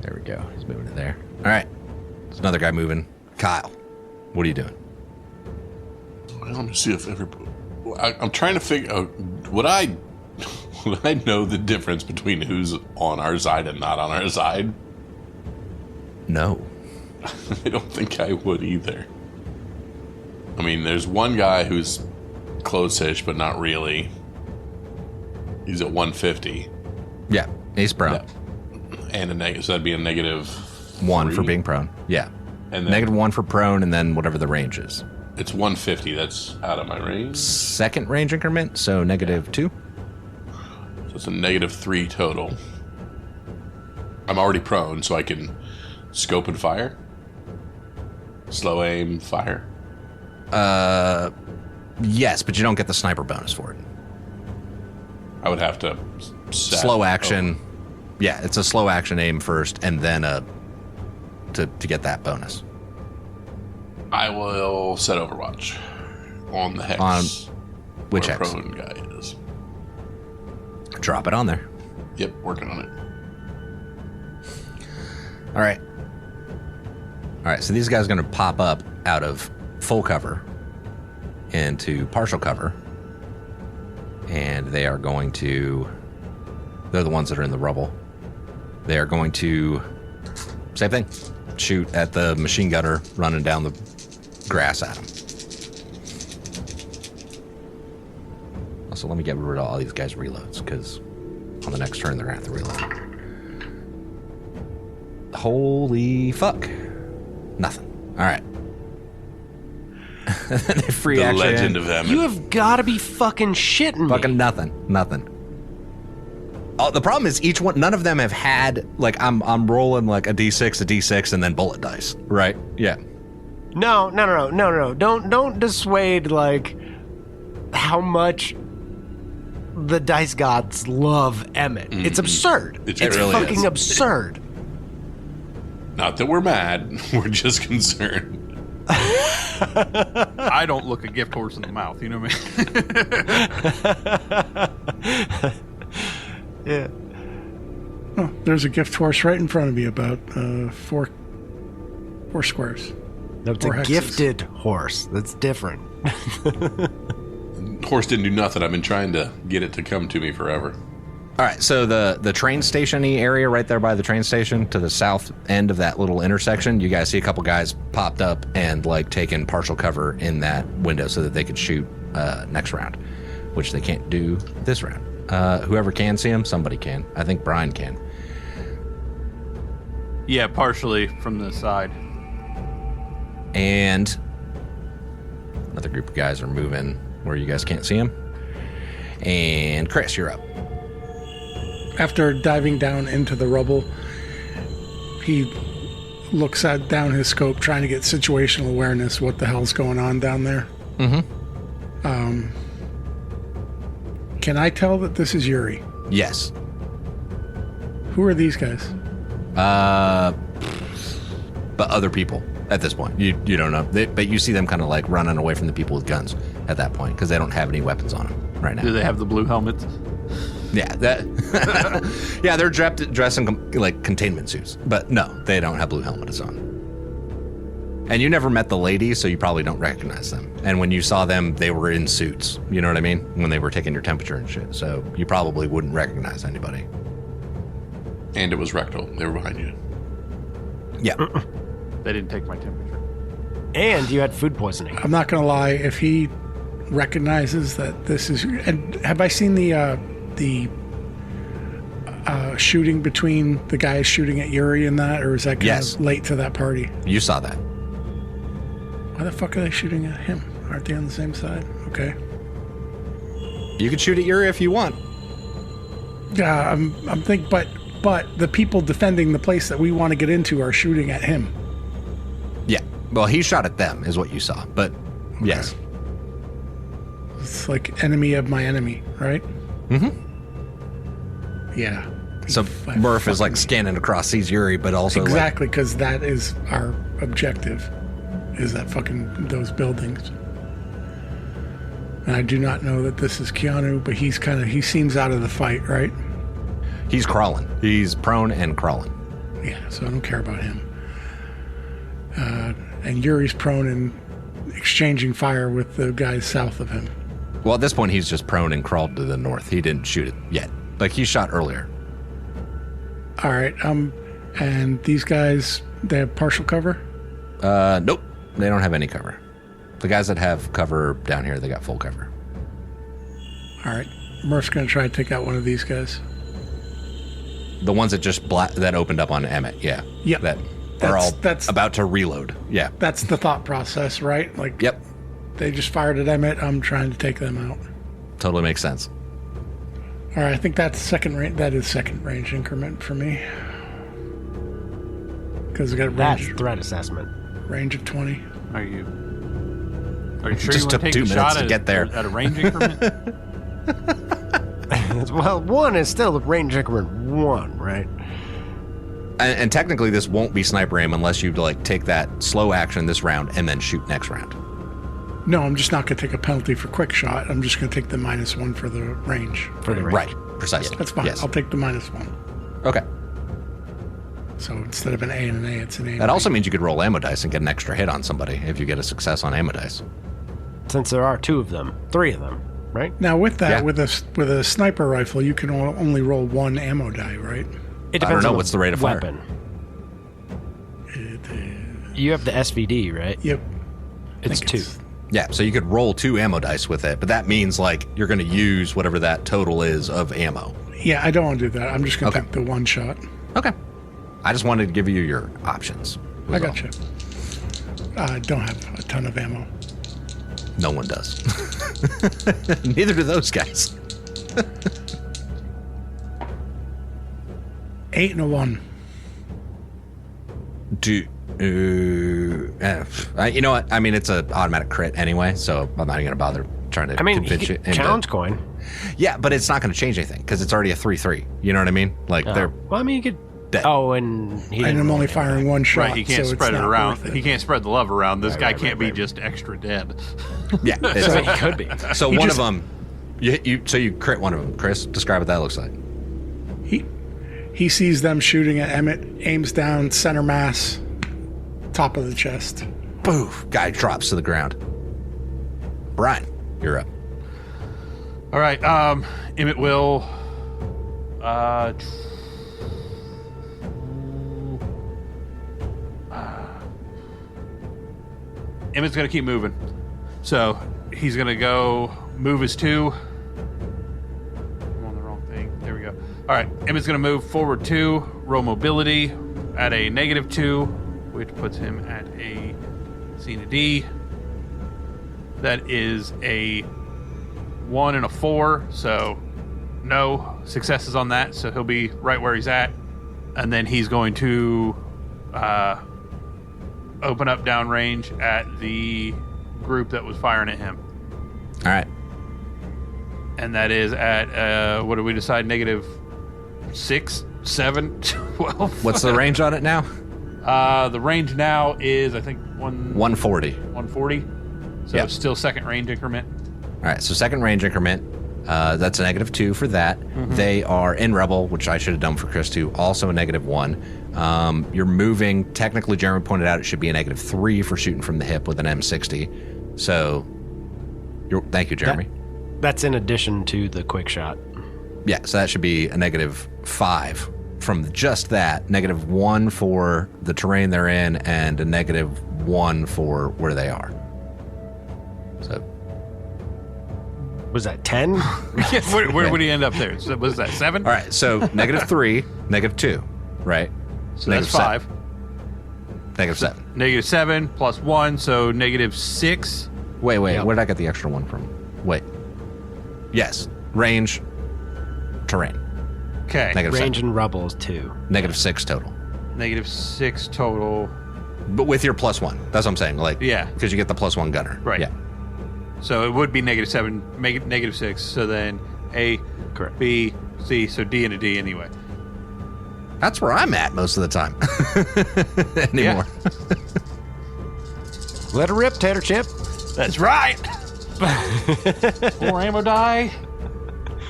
[SPEAKER 1] There we go. He's moving it there. All right. There's another guy moving. Kyle, what are you doing?
[SPEAKER 3] Let me see if I'm trying to figure out would I know the difference between who's on our side and not on our side?
[SPEAKER 1] No.
[SPEAKER 3] I don't think I would either. I mean, there's one guy who's close-ish, but not really. He's at 150.
[SPEAKER 1] Yeah, he's prone.
[SPEAKER 3] Yeah. And a negative, so that'd be a negative
[SPEAKER 1] 1 for
[SPEAKER 3] 3.
[SPEAKER 1] being prone. Yeah.
[SPEAKER 3] And then
[SPEAKER 1] Negative 1 for prone, and then whatever the range is.
[SPEAKER 3] it's 150. That's out of my range.
[SPEAKER 1] Second range increment, so negative 2.
[SPEAKER 3] So it's a negative 3 total. I'm already prone, so I can scope and fire. Slow aim, fire.
[SPEAKER 1] Yes, but you don't get the sniper bonus for it.
[SPEAKER 3] I would have to set.
[SPEAKER 1] Slow action. Yeah, it's a slow action aim first, and then to get that bonus.
[SPEAKER 3] I will set Overwatch on the hex.
[SPEAKER 1] On which
[SPEAKER 3] where
[SPEAKER 1] hex?
[SPEAKER 3] prone guy is.
[SPEAKER 1] Drop it on there.
[SPEAKER 3] Yep, working on it.
[SPEAKER 1] All right. All right, so these guys are going to pop up out of full cover into partial cover. And they are going to... They're the ones that are in the rubble. They are going to... Same thing. Shoot at the machine gunner running down the grass at him. Also, let me get rid of all these guys' reloads, because on the next turn, they're going to have to reload. Holy fuck. Nothing. All right. Free
[SPEAKER 3] The
[SPEAKER 1] action.
[SPEAKER 3] legend of Emmett.
[SPEAKER 2] You have got to be fucking shitting me.
[SPEAKER 1] Fucking nothing. Oh, the problem is each one, none of them have had, like, I'm rolling like a D6, and then bullet dice, right? Yeah.
[SPEAKER 2] No. Don't dissuade, like, how much the dice gods love Emmett. It's absurd.
[SPEAKER 3] It
[SPEAKER 2] It's
[SPEAKER 3] really
[SPEAKER 2] fucking
[SPEAKER 3] is.
[SPEAKER 2] absurd.
[SPEAKER 3] Not that we're mad. We're just concerned.
[SPEAKER 4] I don't look a gift horse in the mouth. You know what I mean?
[SPEAKER 2] Yeah.
[SPEAKER 5] Oh, there's a gift horse right in front of me, about 4 squares.
[SPEAKER 2] No, it's
[SPEAKER 5] Or
[SPEAKER 2] a
[SPEAKER 5] hexes.
[SPEAKER 2] gifted horse. That's different.
[SPEAKER 3] Horse didn't do nothing. I've been trying to get it to come to me forever.
[SPEAKER 1] All right, so the train station-y area right there by the train station to the south end of that little intersection, you guys see a couple guys popped up and like taking partial cover in that window so that they could shoot next round, which they can't do this round. Whoever can see them, somebody can. I think Brian can.
[SPEAKER 4] Yeah, partially from the side.
[SPEAKER 1] And another group of guys are moving where you guys can't see them. And Chris, you're up.
[SPEAKER 5] After diving down into the rubble, he looks down his scope, trying to get situational awareness. What the hell's going on down there?
[SPEAKER 1] Mm-hmm.
[SPEAKER 5] Can I tell that this is Yuri?
[SPEAKER 1] Yes.
[SPEAKER 5] Who are these guys?
[SPEAKER 1] But other people at this point. You don't know. But you see them kind of like running away from the people with guns at that point because they don't have any weapons on them right now.
[SPEAKER 4] Do they have the blue helmets?
[SPEAKER 1] Yeah, that. Yeah, they're dressed in like containment suits, but no, they don't have blue helmets on. And you never met the lady, so you probably don't recognize them. And when you saw them, they were in suits. You know what I mean? When they were taking your temperature and shit, so you probably wouldn't recognize anybody.
[SPEAKER 3] And it was rectal. They were behind you.
[SPEAKER 1] Yeah.
[SPEAKER 4] They didn't take my temperature.
[SPEAKER 2] And you had food poisoning.
[SPEAKER 5] I'm not going to lie. If he recognizes that this is. And have I seen the shooting between the guys shooting at Yuri and that, or is that kind of late to that party?
[SPEAKER 1] You saw that.
[SPEAKER 5] Why the fuck are they shooting at him? Aren't they on the same side? Okay.
[SPEAKER 1] You could shoot at Yuri if you want.
[SPEAKER 5] Yeah, I'm thinking, but the people defending the place that we want to get into are shooting at him.
[SPEAKER 1] Yeah. Well, he shot at them, is what you saw. But yes.
[SPEAKER 5] It's like enemy of my enemy, right?
[SPEAKER 1] Mm-hmm.
[SPEAKER 5] Yeah.
[SPEAKER 1] So Murph is like scanning across, sees Yuri, but also
[SPEAKER 5] exactly, because that is our objective, is that fucking those buildings. And I do not know that this is Keanu, but he seems out of the fight, right?
[SPEAKER 1] He's crawling. He's prone and crawling.
[SPEAKER 5] Yeah, so I don't care about him. And Yuri's prone and exchanging fire with the guys south of him.
[SPEAKER 1] Well, at this point, he's just prone and crawled to the north. He didn't shoot it yet. Like, he shot earlier.
[SPEAKER 5] All right. And these guys, they have partial cover?
[SPEAKER 1] Nope. They don't have any cover. The guys that have cover down here, they got full cover.
[SPEAKER 5] All right. Murph's going to try to take out one of these guys.
[SPEAKER 1] The ones that just that opened up on Emmett, yeah.
[SPEAKER 5] Yep.
[SPEAKER 1] That's about to reload. Yeah.
[SPEAKER 5] That's the thought process, right? Like,
[SPEAKER 1] yep.
[SPEAKER 5] They just fired at Emmett. I'm trying to take them out.
[SPEAKER 1] Totally makes sense.
[SPEAKER 5] All right, I think that's second range. That is second range increment for me. Because we got
[SPEAKER 2] that's threat assessment.
[SPEAKER 5] Range of 20.
[SPEAKER 4] Are you sure
[SPEAKER 1] Just
[SPEAKER 4] you want to
[SPEAKER 1] took
[SPEAKER 4] take
[SPEAKER 1] 2
[SPEAKER 4] a
[SPEAKER 1] minutes
[SPEAKER 4] shot
[SPEAKER 1] to get there.
[SPEAKER 4] At a range increment?
[SPEAKER 2] Well, 1 is still range increment 1, right?
[SPEAKER 1] And technically, this won't be sniper aim unless you like take that slow action this round and then shoot next round.
[SPEAKER 5] No, I'm just not going to take a penalty for quick shot. I'm just going to take the -1 for the range.
[SPEAKER 1] Right, precisely.
[SPEAKER 5] That's fine.
[SPEAKER 1] Yes.
[SPEAKER 5] I'll take the -1.
[SPEAKER 1] Okay.
[SPEAKER 5] So instead of an A and an A, it's an A.
[SPEAKER 1] That also means you could roll ammo dice and get an extra hit on somebody if you get a success on ammo dice.
[SPEAKER 2] Since there are 2 of them, 3 of them, right?
[SPEAKER 5] Now with that,
[SPEAKER 1] Yeah.
[SPEAKER 5] with a sniper rifle, you can only roll 1 ammo die, right?
[SPEAKER 2] It depends
[SPEAKER 1] I don't know
[SPEAKER 2] on
[SPEAKER 1] what's the rate of fire.
[SPEAKER 2] weapon. You have the SVD, right?
[SPEAKER 5] Yep.
[SPEAKER 2] It's
[SPEAKER 5] I think
[SPEAKER 2] 2.
[SPEAKER 1] Yeah, so you could roll 2 ammo dice with it, but that means like you're going to use whatever that total is of ammo.
[SPEAKER 5] Yeah, I don't want to do that. I'm just going to
[SPEAKER 1] Okay.
[SPEAKER 5] take the 1 shot.
[SPEAKER 1] Okay. I just wanted to give you your options.
[SPEAKER 5] I got you. I don't have a ton of ammo.
[SPEAKER 1] No one does. Neither do those guys.
[SPEAKER 5] 8 and a 1.
[SPEAKER 1] You know what? I mean, it's an automatic crit anyway, so I'm not even going to bother trying to convince you.
[SPEAKER 2] Challenge coin.
[SPEAKER 1] Yeah, but it's not going to change anything because it's already a 3-3. You know what I mean? Like they're
[SPEAKER 2] Well, I mean, you could.
[SPEAKER 1] dead.
[SPEAKER 2] Oh, and he
[SPEAKER 5] And
[SPEAKER 2] didn't
[SPEAKER 5] I'm
[SPEAKER 2] roll
[SPEAKER 5] only
[SPEAKER 2] anything.
[SPEAKER 5] firing 1 shot.
[SPEAKER 4] Right, he can't
[SPEAKER 5] so
[SPEAKER 4] spread
[SPEAKER 5] it's
[SPEAKER 4] it
[SPEAKER 5] not
[SPEAKER 4] around.
[SPEAKER 5] worth
[SPEAKER 4] He
[SPEAKER 5] it.
[SPEAKER 4] can't spread the love around. This guy
[SPEAKER 2] right,
[SPEAKER 4] can't be
[SPEAKER 2] right.
[SPEAKER 4] just extra dead.
[SPEAKER 1] Yeah.
[SPEAKER 2] So he could be.
[SPEAKER 1] So
[SPEAKER 5] He
[SPEAKER 1] one
[SPEAKER 5] just-
[SPEAKER 1] of them, you crit one of them. Chris, describe what that looks like.
[SPEAKER 5] He sees them shooting at Emmett, aims down, center mass, top of the chest.
[SPEAKER 1] Boof! Guy drops to the ground. Brian, you're up.
[SPEAKER 4] All right, Emmett will. Emmett's gonna keep moving, so he's gonna go move his 2. I'm on the wrong thing. There we go. All right, Emmett's gonna move forward 2, roll mobility at a -2, which puts him at a C and a D. That is a 1 and a 4, so no successes on that, so he'll be right where he's at. And then he's going to open up downrange at the group that was firing at him.
[SPEAKER 1] All right.
[SPEAKER 4] And that is at, what did we decide, -6, 7, 12?
[SPEAKER 1] What's the range on it now?
[SPEAKER 4] The range now is, I think,
[SPEAKER 1] 140.
[SPEAKER 4] 140. So
[SPEAKER 1] Yep.
[SPEAKER 4] it's still second range increment.
[SPEAKER 1] All right, so second range increment. That's a -2 for that.
[SPEAKER 4] Mm-hmm.
[SPEAKER 1] They are in Rebel, which I should have done for Chris too. Also a -1. You're moving. Technically, Jeremy pointed out it should be a -3 for shooting from the hip with an M60. So, thank you, Jeremy.
[SPEAKER 2] That's in addition to the quick shot.
[SPEAKER 1] Yeah, so that should be a -5 from just that. -1 for the terrain they're in, and a -1 for where they are. So,
[SPEAKER 2] Was that 10?
[SPEAKER 4] Where would he end up there? So was that 7?
[SPEAKER 1] All right, so -3, -2, right?
[SPEAKER 4] So that's 5.
[SPEAKER 1] -7.
[SPEAKER 4] -7 plus 1, so -6.
[SPEAKER 1] Wait,
[SPEAKER 2] Yep.
[SPEAKER 1] where did I get the extra 1 from? Wait. Yes, range, terrain.
[SPEAKER 4] Okay.
[SPEAKER 2] Range
[SPEAKER 1] -7.
[SPEAKER 2] and rubble is 2.
[SPEAKER 1] -6 total.
[SPEAKER 4] -6 total.
[SPEAKER 1] But with your +1. That's what I'm saying. Like,
[SPEAKER 4] Yeah.
[SPEAKER 1] Because you get the +1 gunner.
[SPEAKER 4] Right.
[SPEAKER 1] Yeah.
[SPEAKER 4] So it would be -7, make it -6. So then A,
[SPEAKER 2] Correct.
[SPEAKER 4] B, C, so D and a D anyway.
[SPEAKER 1] That's where I'm at most of the time. Anymore.
[SPEAKER 2] Let her rip, Tater Chip.
[SPEAKER 4] That's right. 4 ammo die.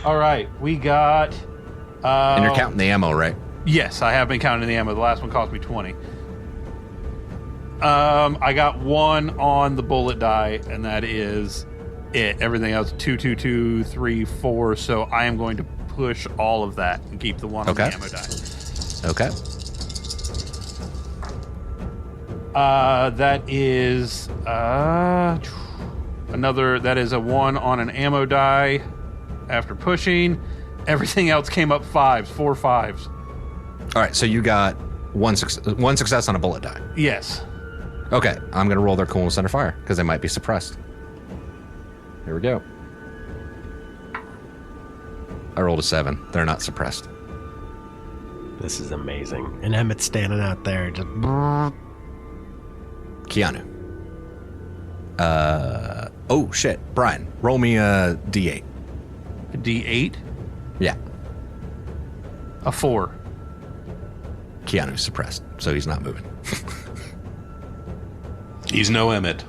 [SPEAKER 4] All right, we got.
[SPEAKER 1] And you're counting the ammo, right?
[SPEAKER 4] Yes, I have been counting the ammo. The last one cost me 20. I got 1 on the bullet die, and that is it. Everything else 2, 2, 2, 3, 4. So I am going to push all of that and keep the 1 on the
[SPEAKER 1] Okay.
[SPEAKER 4] ammo die.
[SPEAKER 1] Okay.
[SPEAKER 4] That is another. That is a 1 on an ammo die. After pushing, everything else came up 5s, 4 5s.
[SPEAKER 1] All right, so you got one success on a bullet die.
[SPEAKER 4] Yes.
[SPEAKER 1] Okay, I'm going to roll their coolness under fire because they might be suppressed. Here we go. I rolled a 7. They're not suppressed.
[SPEAKER 2] This is amazing. And Emmett's standing out there just...
[SPEAKER 1] Keanu. Oh, shit. Brian, roll me a D8.
[SPEAKER 4] A D8,
[SPEAKER 1] Yeah.
[SPEAKER 4] a 4.
[SPEAKER 1] Keanu's suppressed, so he's not moving.
[SPEAKER 3] He's no Emmett.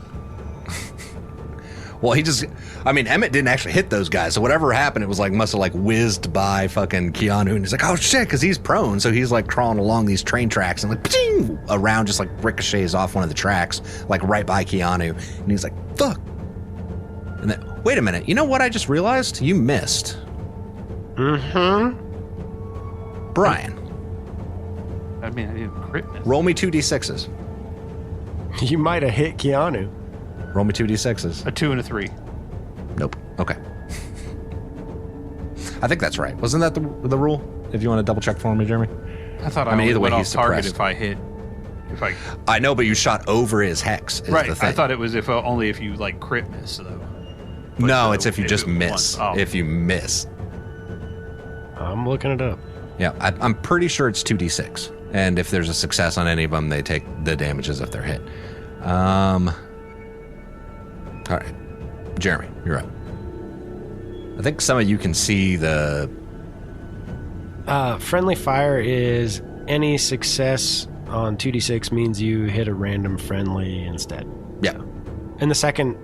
[SPEAKER 1] Well, Emmett didn't actually hit those guys, so whatever happened, it was like, must have like whizzed by fucking Keanu, and he's like, oh shit, because he's prone, so he's like crawling along these train tracks, and like, ping, around just like ricochets off one of the tracks, like right by Keanu, and he's like, fuck. And then, wait a minute, you know what I just realized? You missed.
[SPEAKER 2] Mm-hmm.
[SPEAKER 1] Brian,
[SPEAKER 4] I mean, I didn't crit miss.
[SPEAKER 1] roll me 2d6s.
[SPEAKER 2] You might have hit Keanu.
[SPEAKER 1] Roll me 2d6s.
[SPEAKER 4] A 2 and a 3.
[SPEAKER 1] Nope. Okay. I think that's right. Wasn't that the rule? If you want to double check for me, Jeremy.
[SPEAKER 4] I thought I
[SPEAKER 1] mean,
[SPEAKER 4] only
[SPEAKER 1] either way,
[SPEAKER 4] went
[SPEAKER 1] he's
[SPEAKER 4] off target
[SPEAKER 1] suppressed.
[SPEAKER 4] if I hit. If I
[SPEAKER 1] I know, but you shot over his hex. Is
[SPEAKER 4] right,
[SPEAKER 1] The thing.
[SPEAKER 4] I thought it was only if you like crit miss though.
[SPEAKER 1] No,
[SPEAKER 4] so
[SPEAKER 1] it's if you
[SPEAKER 4] if
[SPEAKER 1] just
[SPEAKER 4] it was
[SPEAKER 1] miss.
[SPEAKER 4] one. Oh.
[SPEAKER 1] If you miss.
[SPEAKER 2] I'm looking it up.
[SPEAKER 1] Yeah, I'm pretty sure it's 2d6. And if there's a success on any of them, they take the damages if they're hit. All right. Jeremy, you're up. I think some of you can see the...
[SPEAKER 2] Friendly fire is any success on 2d6 means you hit a random friendly instead.
[SPEAKER 1] Yeah.
[SPEAKER 2] And the second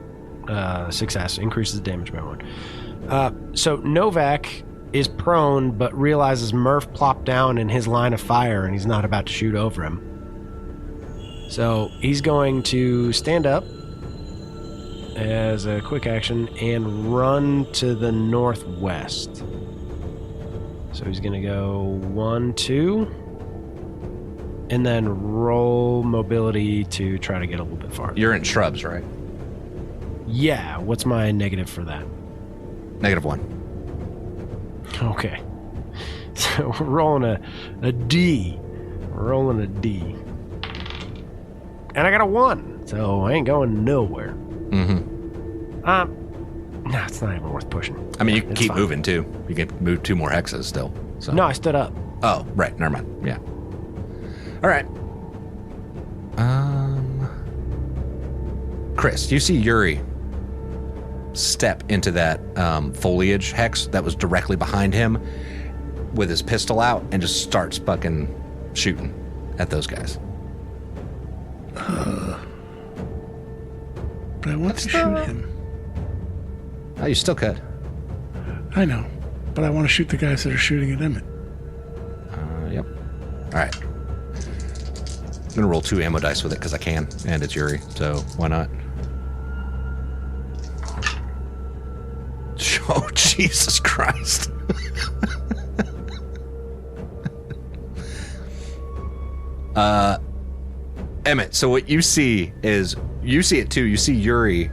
[SPEAKER 2] success increases the damage by 1. So Novak is prone, but realizes Murph plopped down in his line of fire and he's not about to shoot over him. So he's going to stand up as a quick action and run to the northwest. So he's going to go 1, 2, and then roll mobility to try to get a little bit farther.
[SPEAKER 1] You're in shrubs, right?
[SPEAKER 2] Yeah, what's my negative for that?
[SPEAKER 1] -1.
[SPEAKER 2] Okay. So we're rolling a D. We're rolling a D. And I got a 1, so I ain't going nowhere.
[SPEAKER 1] Mm-hmm.
[SPEAKER 2] No, it's not even worth pushing.
[SPEAKER 1] I mean, you can
[SPEAKER 2] It's
[SPEAKER 1] keep
[SPEAKER 2] fine.
[SPEAKER 1] moving, too. You can move 2 more hexes still. So.
[SPEAKER 2] No, I stood up.
[SPEAKER 1] Oh, right. Never mind. Yeah. All right. Chris, you see Yuri step into that foliage hex that was directly behind him with his pistol out and just starts fucking shooting at those guys.
[SPEAKER 5] But I want to shoot him.
[SPEAKER 1] Oh, you still could.
[SPEAKER 5] I know. But I want to shoot the guys that are shooting at Emmett.
[SPEAKER 1] Yep. All right. I'm going to roll 2 ammo dice with it because I can, and it's Yuri, so why not? Oh, Jesus Christ. Emmett, so what you see is, you see it too, you see Yuri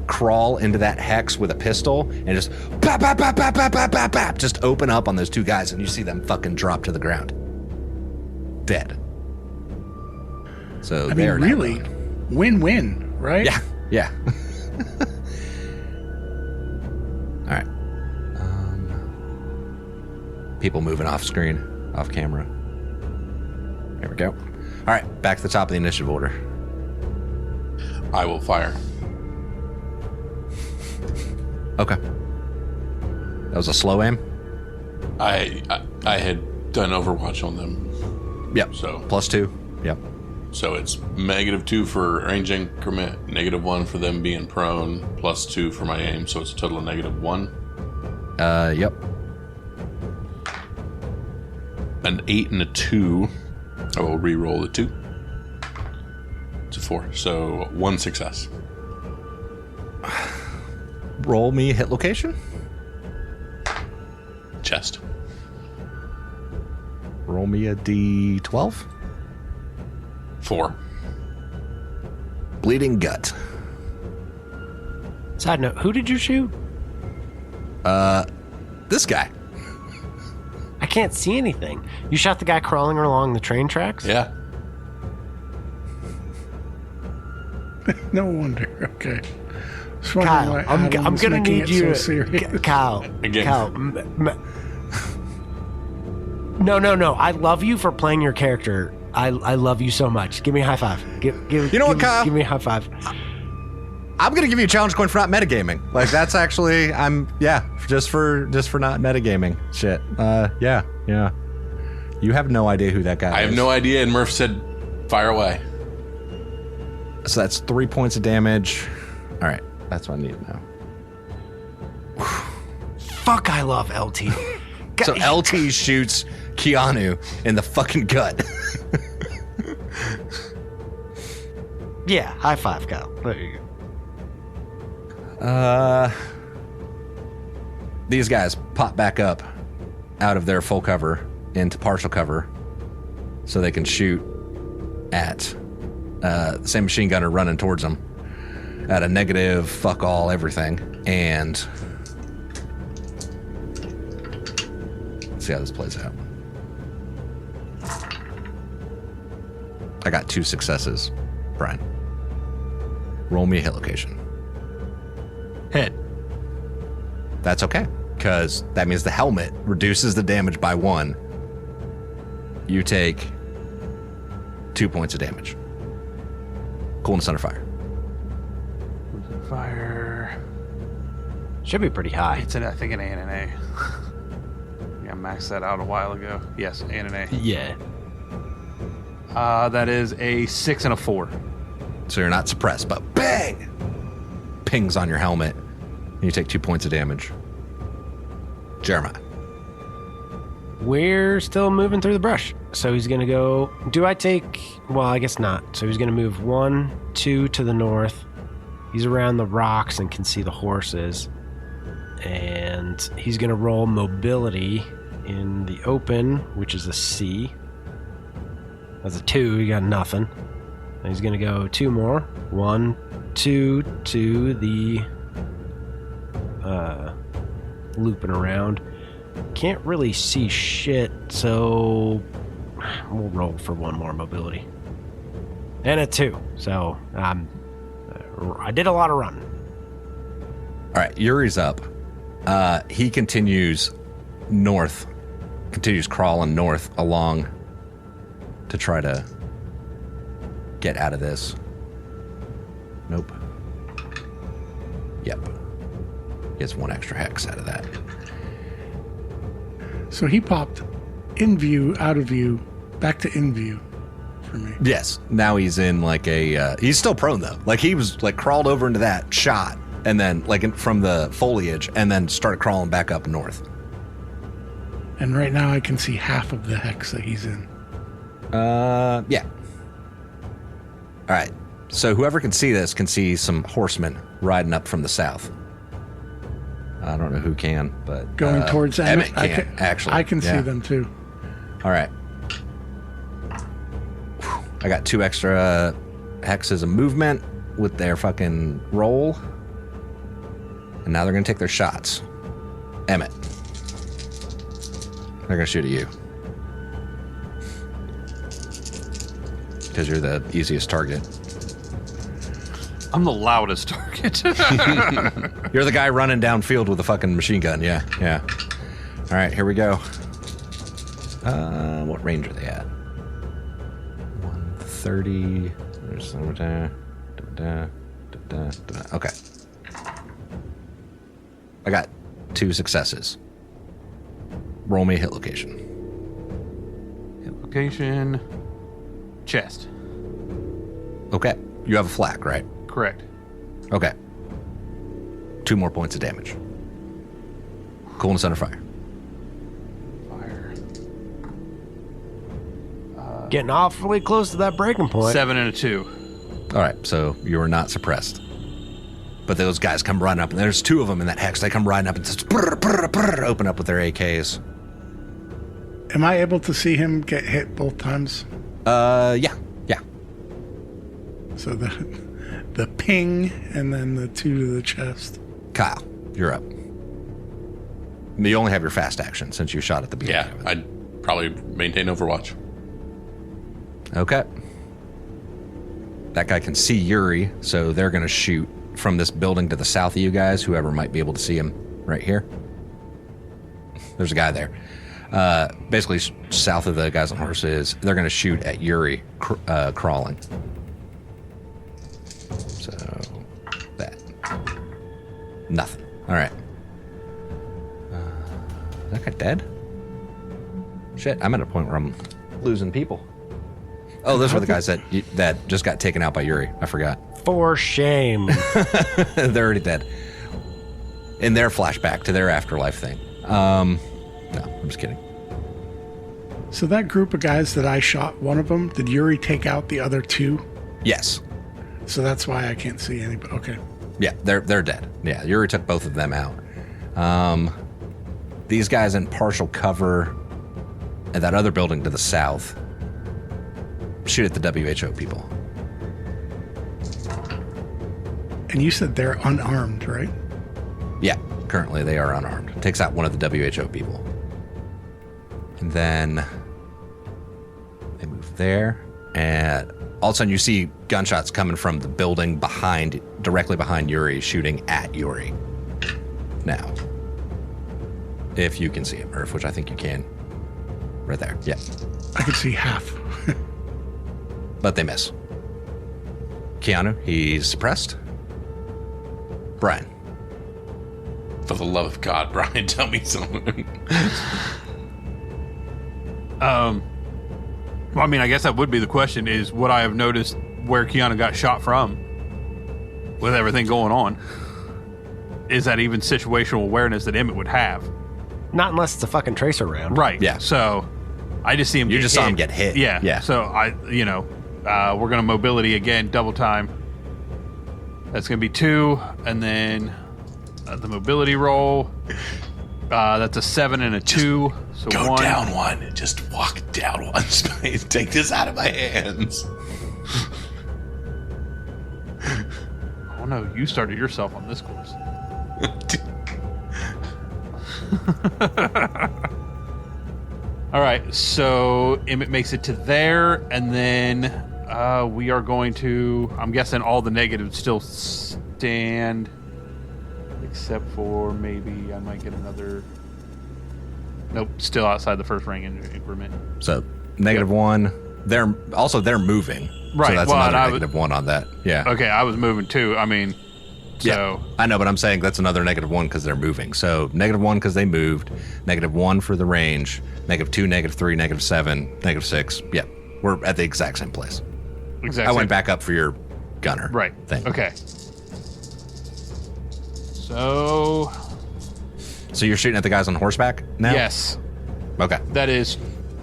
[SPEAKER 1] crawl into that hex with a pistol and just bap, bap, bap, bap, bap, bap, bap, bap, just open up on those two guys, and you see them fucking drop to the ground, dead. So
[SPEAKER 5] I mean, really, win-win, right?
[SPEAKER 1] Yeah. All right. People moving off screen, off camera. There we go. All right, back to the top of the initiative order.
[SPEAKER 3] I will fire.
[SPEAKER 1] Okay. That was a slow aim?
[SPEAKER 3] I had done Overwatch on them.
[SPEAKER 1] Yep.
[SPEAKER 3] So
[SPEAKER 1] +2. Yep.
[SPEAKER 3] So it's -2 for range increment, -1 for them being prone, +2 for my aim. So it's a total of -1.
[SPEAKER 1] Yep.
[SPEAKER 3] An 8 and a 2. I will re-roll the 2. It's a 4. So 1 success.
[SPEAKER 1] Roll me hit location.
[SPEAKER 3] Chest.
[SPEAKER 1] Roll me a D12.
[SPEAKER 3] 4.
[SPEAKER 1] Bleeding gut.
[SPEAKER 2] Side note, who did you shoot?
[SPEAKER 1] This guy.
[SPEAKER 2] I can't see anything. You shot the guy crawling along the train tracks?
[SPEAKER 3] Yeah.
[SPEAKER 5] No wonder. Okay. Just wondering
[SPEAKER 2] Kyle,
[SPEAKER 5] why
[SPEAKER 2] I'm
[SPEAKER 5] Adam was
[SPEAKER 2] gonna
[SPEAKER 5] making
[SPEAKER 2] need
[SPEAKER 5] it
[SPEAKER 2] you.
[SPEAKER 5] so serious.
[SPEAKER 2] Kyle,
[SPEAKER 3] Again.
[SPEAKER 2] Kyle. No. I love you for playing your character. I love you so much. Give me a high five.
[SPEAKER 1] You know what, Kyle?
[SPEAKER 2] Give me a high five.
[SPEAKER 1] I'm gonna give you a challenge point for not metagaming. Like that's actually just for not metagaming. Shit. Yeah. You have no idea who that guy is.
[SPEAKER 3] I have no idea. And Murph said, fire away.
[SPEAKER 1] So that's 3 points of damage. All right, that's what I need now.
[SPEAKER 2] Fuck, I love LT.
[SPEAKER 1] So LT shoots Keanu in the fucking gut.
[SPEAKER 2] Yeah, high five, Kyle. There you go.
[SPEAKER 1] These guys pop back up out of their full cover into partial cover so they can shoot at the same machine gunner running towards them at a negative fuck all everything. And let's see how this plays out. I got 2 successes, Brian. Roll me a hit location.
[SPEAKER 2] Hit.
[SPEAKER 1] That's okay, because that means the helmet reduces the damage by 1. You take 2 points of damage. Coolness under fire.
[SPEAKER 4] Fire.
[SPEAKER 2] Should be pretty high.
[SPEAKER 4] It's I think an A and an A. Yeah, I maxed that out a while ago. Yes, A and an A.
[SPEAKER 2] Yeah.
[SPEAKER 4] That is a 6 and a 4.
[SPEAKER 1] So you're not suppressed, but bang! Pings on your helmet, and you take 2 points of damage. Jeremiah.
[SPEAKER 2] We're still moving through the brush. So he's going to go... Do I take... Well, I guess not. So he's going to move 1, 2 to the north. He's around the rocks and can see the horses. And he's going to roll mobility in the open, which is a C. That's a 2. He got nothing. And he's going to go 2 more. 1, 2 to the... looping around. Can't really see shit, so we'll roll for 1 more mobility. And a 2. So I did a lot of running.
[SPEAKER 1] All right, Yuri's up. He continues north, continues crawling north along to try to get out of this. Nope. Yep. Gets 1 extra hex out of that.
[SPEAKER 5] So he popped in view, out of view, back to in view for me.
[SPEAKER 1] Yes. Now he's in like a... he's still prone, though. Like, he was, like, crawled over into that shot, and then, like, from the foliage, and then started crawling back up north.
[SPEAKER 5] And right now I can see half of the hex that he's in.
[SPEAKER 1] Yeah. All right. So whoever can see this can see some horsemen riding up from the south. I don't know who can, but...
[SPEAKER 5] Going towards
[SPEAKER 1] Emmett
[SPEAKER 5] I
[SPEAKER 1] can, actually.
[SPEAKER 5] I can see
[SPEAKER 1] Yeah.
[SPEAKER 5] them too.
[SPEAKER 1] All right. I got 2 extra hexes of movement with their fucking roll. And now they're going to take their shots. Emmett. They're going to shoot at you. Because you're the easiest target.
[SPEAKER 4] I'm the loudest target.
[SPEAKER 1] You're the guy running downfield with a fucking machine gun. Yeah. All right, here we go. What range are they at? 130. There's okay. I got 2 successes. Roll me a hit location.
[SPEAKER 4] Hit location. Chest.
[SPEAKER 1] Okay. You have a flak, right?
[SPEAKER 4] Correct.
[SPEAKER 1] Okay. 2 more points of damage. Coolness under fire.
[SPEAKER 4] Fire.
[SPEAKER 2] Getting awfully close to that breaking point.
[SPEAKER 4] 7 and a 2.
[SPEAKER 1] All right, so you are not suppressed. But those guys come riding up, and there's 2 of them in that hex. They come riding up and just open up with their AKs.
[SPEAKER 5] Am I able to see him get hit both times?
[SPEAKER 1] Yeah.
[SPEAKER 5] So the ping and then the 2 to the chest.
[SPEAKER 1] Kyle, you're up. You only have your fast action since you shot at the beginning.
[SPEAKER 3] Yeah,
[SPEAKER 1] of it.
[SPEAKER 3] I'd probably maintain Overwatch.
[SPEAKER 1] Okay. That guy can see Yuri, so they're going to shoot from this building to the south of you guys, whoever might be able to see him right here. There's a guy there. Basically, south of the guys on horses, they're going to shoot at Yuri crawling. So, that. Nothing. All right. Is that guy dead? Shit, I'm at a point where I'm losing people. Oh, those were the guys that just got taken out by Yuri. I forgot.
[SPEAKER 2] For shame.
[SPEAKER 1] They're already dead. In their flashback to their afterlife thing. No, I'm just kidding.
[SPEAKER 5] So that group of guys that I shot, one of them, did Yuri take out the other 2?
[SPEAKER 1] Yes.
[SPEAKER 5] So that's why I can't see anybody. Okay.
[SPEAKER 1] Yeah, they're dead. Yeah, Yuri took both of them out. These guys in partial cover at that other building to the south shoot at the WHO people.
[SPEAKER 5] And you said they're unarmed, right?
[SPEAKER 1] Yeah, currently they are unarmed. Takes out one of the WHO people. And then they move there. And all of a sudden you see gunshots coming from the building directly behind Yuri, shooting at Yuri. Now, if you can see him, Murph, which I think you can. Right there, yeah.
[SPEAKER 5] I could see half.
[SPEAKER 1] But they miss. Keanu, he's suppressed. Brian.
[SPEAKER 3] For the love of God, Brian, tell me something.
[SPEAKER 4] Well, I mean, I guess that would be the question, is would I have noticed where Keanu got shot from with everything going on? Is that even situational awareness that Emmett would have?
[SPEAKER 2] Not unless it's a fucking tracer round.
[SPEAKER 4] Right.
[SPEAKER 1] Yeah.
[SPEAKER 4] So I just see him
[SPEAKER 1] You just saw him get hit.
[SPEAKER 4] Yeah.
[SPEAKER 1] Yeah.
[SPEAKER 4] So we're going to mobility again, double time. That's going to be 2. And then the mobility roll. That's a 7 and a 2. So
[SPEAKER 3] Go
[SPEAKER 4] 1.
[SPEAKER 3] down 1. Just walk down 1 space. Take this out of my hands.
[SPEAKER 4] Oh no, you started yourself on this course. All right, so Emmett makes it to there, and then we are going to, I'm guessing all the negatives still stand, except for maybe I might get another. Nope, still outside the first ring increment.
[SPEAKER 1] So -1. They're moving.
[SPEAKER 4] Right,
[SPEAKER 1] So that's
[SPEAKER 4] well,
[SPEAKER 1] another -1 on that. Yeah.
[SPEAKER 4] Okay, I was moving too. I mean, so.
[SPEAKER 1] Yeah, I know, but I'm saying that's another -1 because they're moving. So -1 because they moved, -1 for the range, -2, -3, -7, -6. Yeah, we're at the exact same place.
[SPEAKER 4] Exactly.
[SPEAKER 1] I went back up for your gunner.
[SPEAKER 4] Right.
[SPEAKER 1] Thing.
[SPEAKER 4] Okay. So.
[SPEAKER 1] So you're shooting at the guys on horseback now?
[SPEAKER 4] Yes.
[SPEAKER 1] Okay.
[SPEAKER 4] That is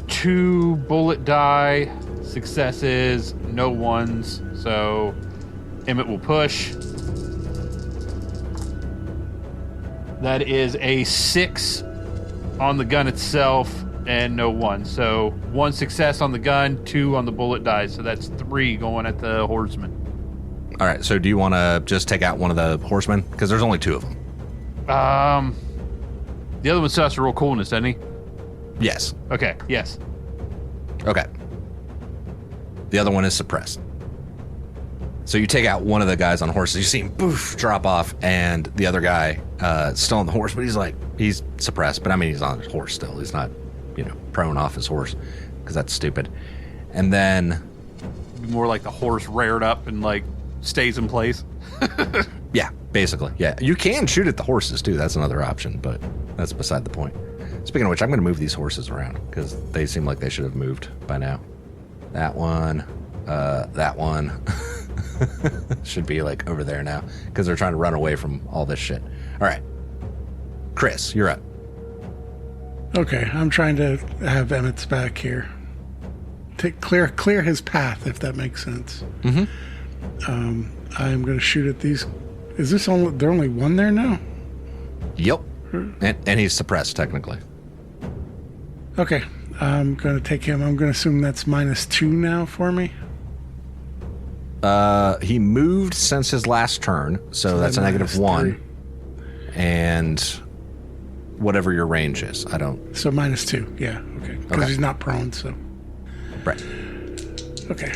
[SPEAKER 4] 2 bullet die successes, no ones. So Emmett will push. That is a 6 on the gun itself and no 1. So 1 success on the gun, 2 on the bullet die. So that's 3 going at the horseman.
[SPEAKER 1] All right. So do you want to just take out one of the horsemen? Because there's only 2 of them.
[SPEAKER 4] The other one still has to roll coolness, doesn't he?
[SPEAKER 1] Yes.
[SPEAKER 4] Okay, yes.
[SPEAKER 1] Okay. The other one is suppressed. So you take out one of the guys on horses. You see him poof drop off, and the other guy still on the horse, but he's suppressed. But I mean, he's on his horse still. He's not, prone off his horse because that's stupid. And then,
[SPEAKER 4] More like the horse reared up and like stays in place.
[SPEAKER 1] yeah, basically, yeah. You can shoot at the horses too. That's another option, but that's beside the point. Speaking of which, I'm going to move these horses around because they seem like they should have moved by now. That one, that one. Should be like over there now because they're trying to run away from all this shit. All right, Chris, you're up.
[SPEAKER 5] Okay, I'm trying to have Emmett's back here. Clear his path, if that makes sense. I'm going to shoot at these. Is this only? There only one there now?
[SPEAKER 1] Yep, and he's suppressed technically.
[SPEAKER 5] Okay, I'm going to take him. I'm going to assume that's -2 now for me.
[SPEAKER 1] He moved since his last turn, so that's a -1. And whatever your range is, I don't.
[SPEAKER 5] So -2, yeah, okay. Because he's not prone, so.
[SPEAKER 1] Right.
[SPEAKER 5] Okay.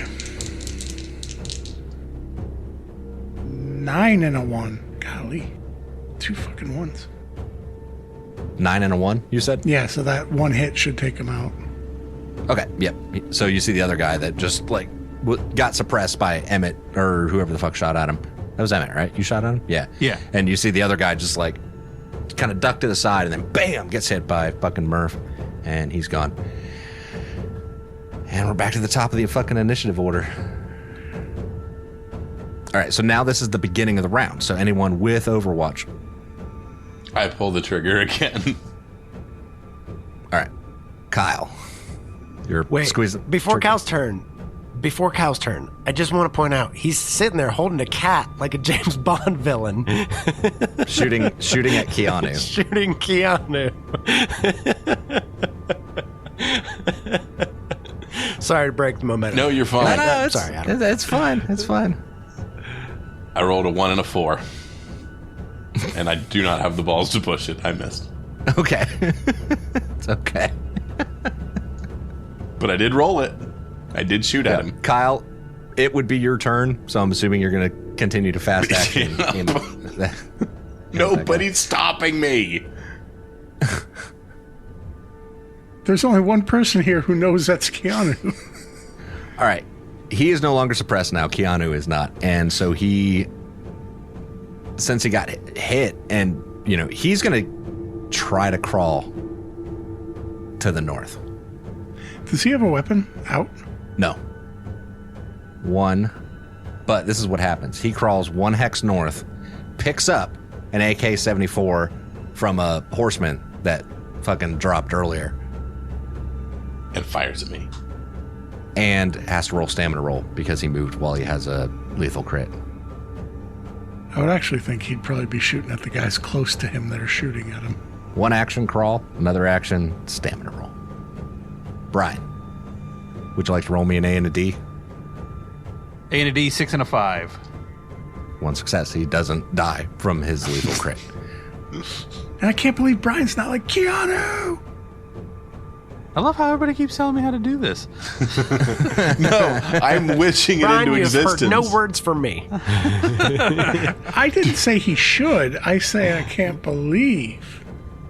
[SPEAKER 5] 9 and a 1. Golly. 2 fucking ones.
[SPEAKER 1] 9 and a 1, you said?
[SPEAKER 5] Yeah, so that one hit should take him out.
[SPEAKER 1] Okay, yep. So you see the other guy that just got suppressed by Emmett or whoever the fuck shot at him. That was Emmett, right? You shot at him? Yeah.
[SPEAKER 4] Yeah.
[SPEAKER 1] And you see the other guy just kind of duck to the side and then bam, gets hit by fucking Murph and he's gone. And we're back to the top of the fucking initiative order. All right, so now this is the beginning of the round. So anyone with Overwatch.
[SPEAKER 3] I pull the trigger again.
[SPEAKER 1] All right, Kyle. You're squeezing.
[SPEAKER 2] Before Cal's turn, I just want to point out he's sitting there holding a cat like a James Bond villain.
[SPEAKER 1] shooting at Keanu.
[SPEAKER 2] Shooting Keanu. Sorry to break the momentum.
[SPEAKER 3] No, you're fine.
[SPEAKER 1] No,
[SPEAKER 2] sorry, Adam.
[SPEAKER 1] It's fine. It's fine.
[SPEAKER 3] I rolled a 1 and a 4. And I do not have the balls to push it. I missed.
[SPEAKER 1] Okay. It's okay.
[SPEAKER 3] But I did roll it. I did shoot at him.
[SPEAKER 1] Kyle, it would be your turn, so I'm assuming you're going to continue to fast action.
[SPEAKER 3] Nobody's stopping me.
[SPEAKER 5] There's only one person here who knows that's Keanu.
[SPEAKER 1] All right. He is no longer suppressed now. Keanu is not. And so since he got hit, and, he's going to try to crawl to the north.
[SPEAKER 5] Does he have a weapon out?
[SPEAKER 1] No. 1. But this is what happens. He crawls 1 hex north, picks up an AK-74 from a horseman that fucking dropped earlier.
[SPEAKER 3] And fires at me.
[SPEAKER 1] And has to roll stamina roll because he moved while he has a lethal crit.
[SPEAKER 5] I would actually think he'd probably be shooting at the guys close to him that are shooting at him.
[SPEAKER 1] 1 action crawl, another action stamina roll. Brian, would you like to roll me an A and a D?
[SPEAKER 4] A and a D, 6 and a 5.
[SPEAKER 1] 1 success. He doesn't die from his lethal crit.
[SPEAKER 5] And I can't believe Brian's not like Keanu.
[SPEAKER 4] I love how everybody keeps telling me how to do this.
[SPEAKER 3] No, I'm wishing it
[SPEAKER 2] Brian,
[SPEAKER 3] into
[SPEAKER 2] you've
[SPEAKER 3] existence.
[SPEAKER 2] heard no words from me.
[SPEAKER 5] I didn't say he should. I say I can't believe.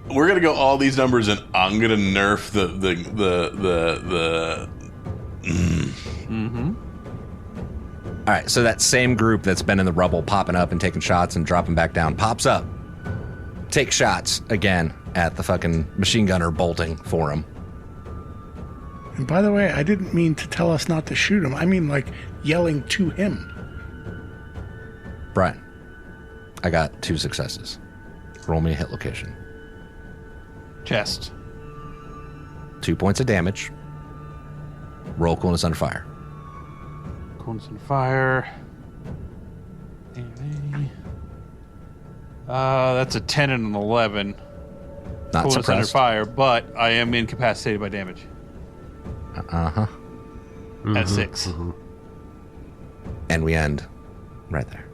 [SPEAKER 3] We're gonna go all these numbers, and I'm gonna nerf the.
[SPEAKER 1] Mm-hmm. All right, so that same group that's been in the rubble, popping up and taking shots and dropping back down, pops up, takes shots again at the fucking machine gunner bolting for him.
[SPEAKER 5] And by the way, I didn't mean to tell us not to shoot him. I mean, yelling to him.
[SPEAKER 1] Brian, I got 2 successes. Roll me a hit location.
[SPEAKER 4] Chest.
[SPEAKER 1] 2 points of damage. Roll coolness under fire.
[SPEAKER 4] Coolness and fire. That's a 10 and an 11.
[SPEAKER 1] Not
[SPEAKER 4] Coolness under
[SPEAKER 1] suppressed.
[SPEAKER 4] fire, but I am incapacitated by damage.
[SPEAKER 1] Uh-huh.
[SPEAKER 4] At 6.
[SPEAKER 2] Mm-hmm.
[SPEAKER 1] And we end right there.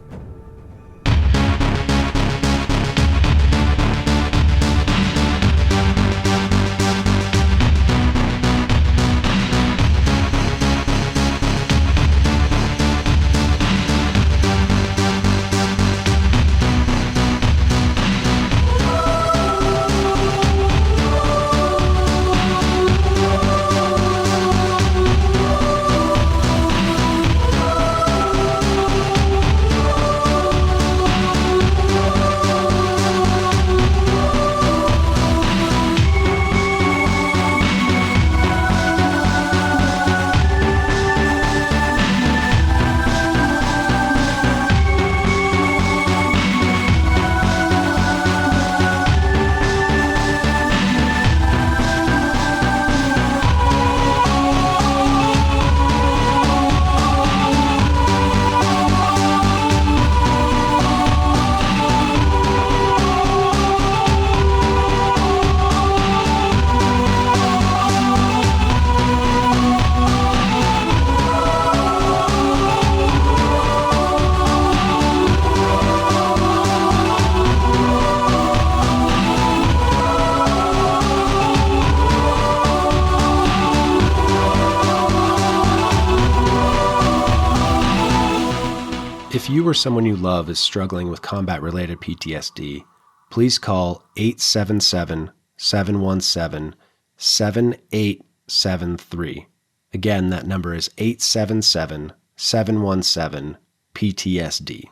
[SPEAKER 2] If you or someone you love is struggling with combat-related PTSD, please call 877-717-7873. Again, that number is 877-717-PTSD.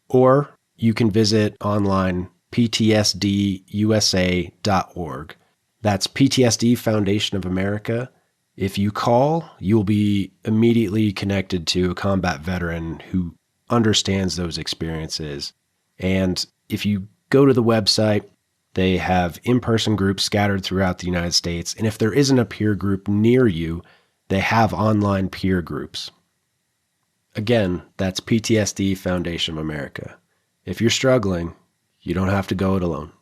[SPEAKER 2] Or you can visit online ptsdusa.org. That's PTSD Foundation of America. If you call, you'll be immediately connected to a combat veteran who understands those experiences. And if you go to the website, they have in-person groups scattered throughout the United States. And if there isn't a peer group near you, they have online peer groups. Again, that's PTSD Foundation of America. If you're struggling, you don't have to go it alone.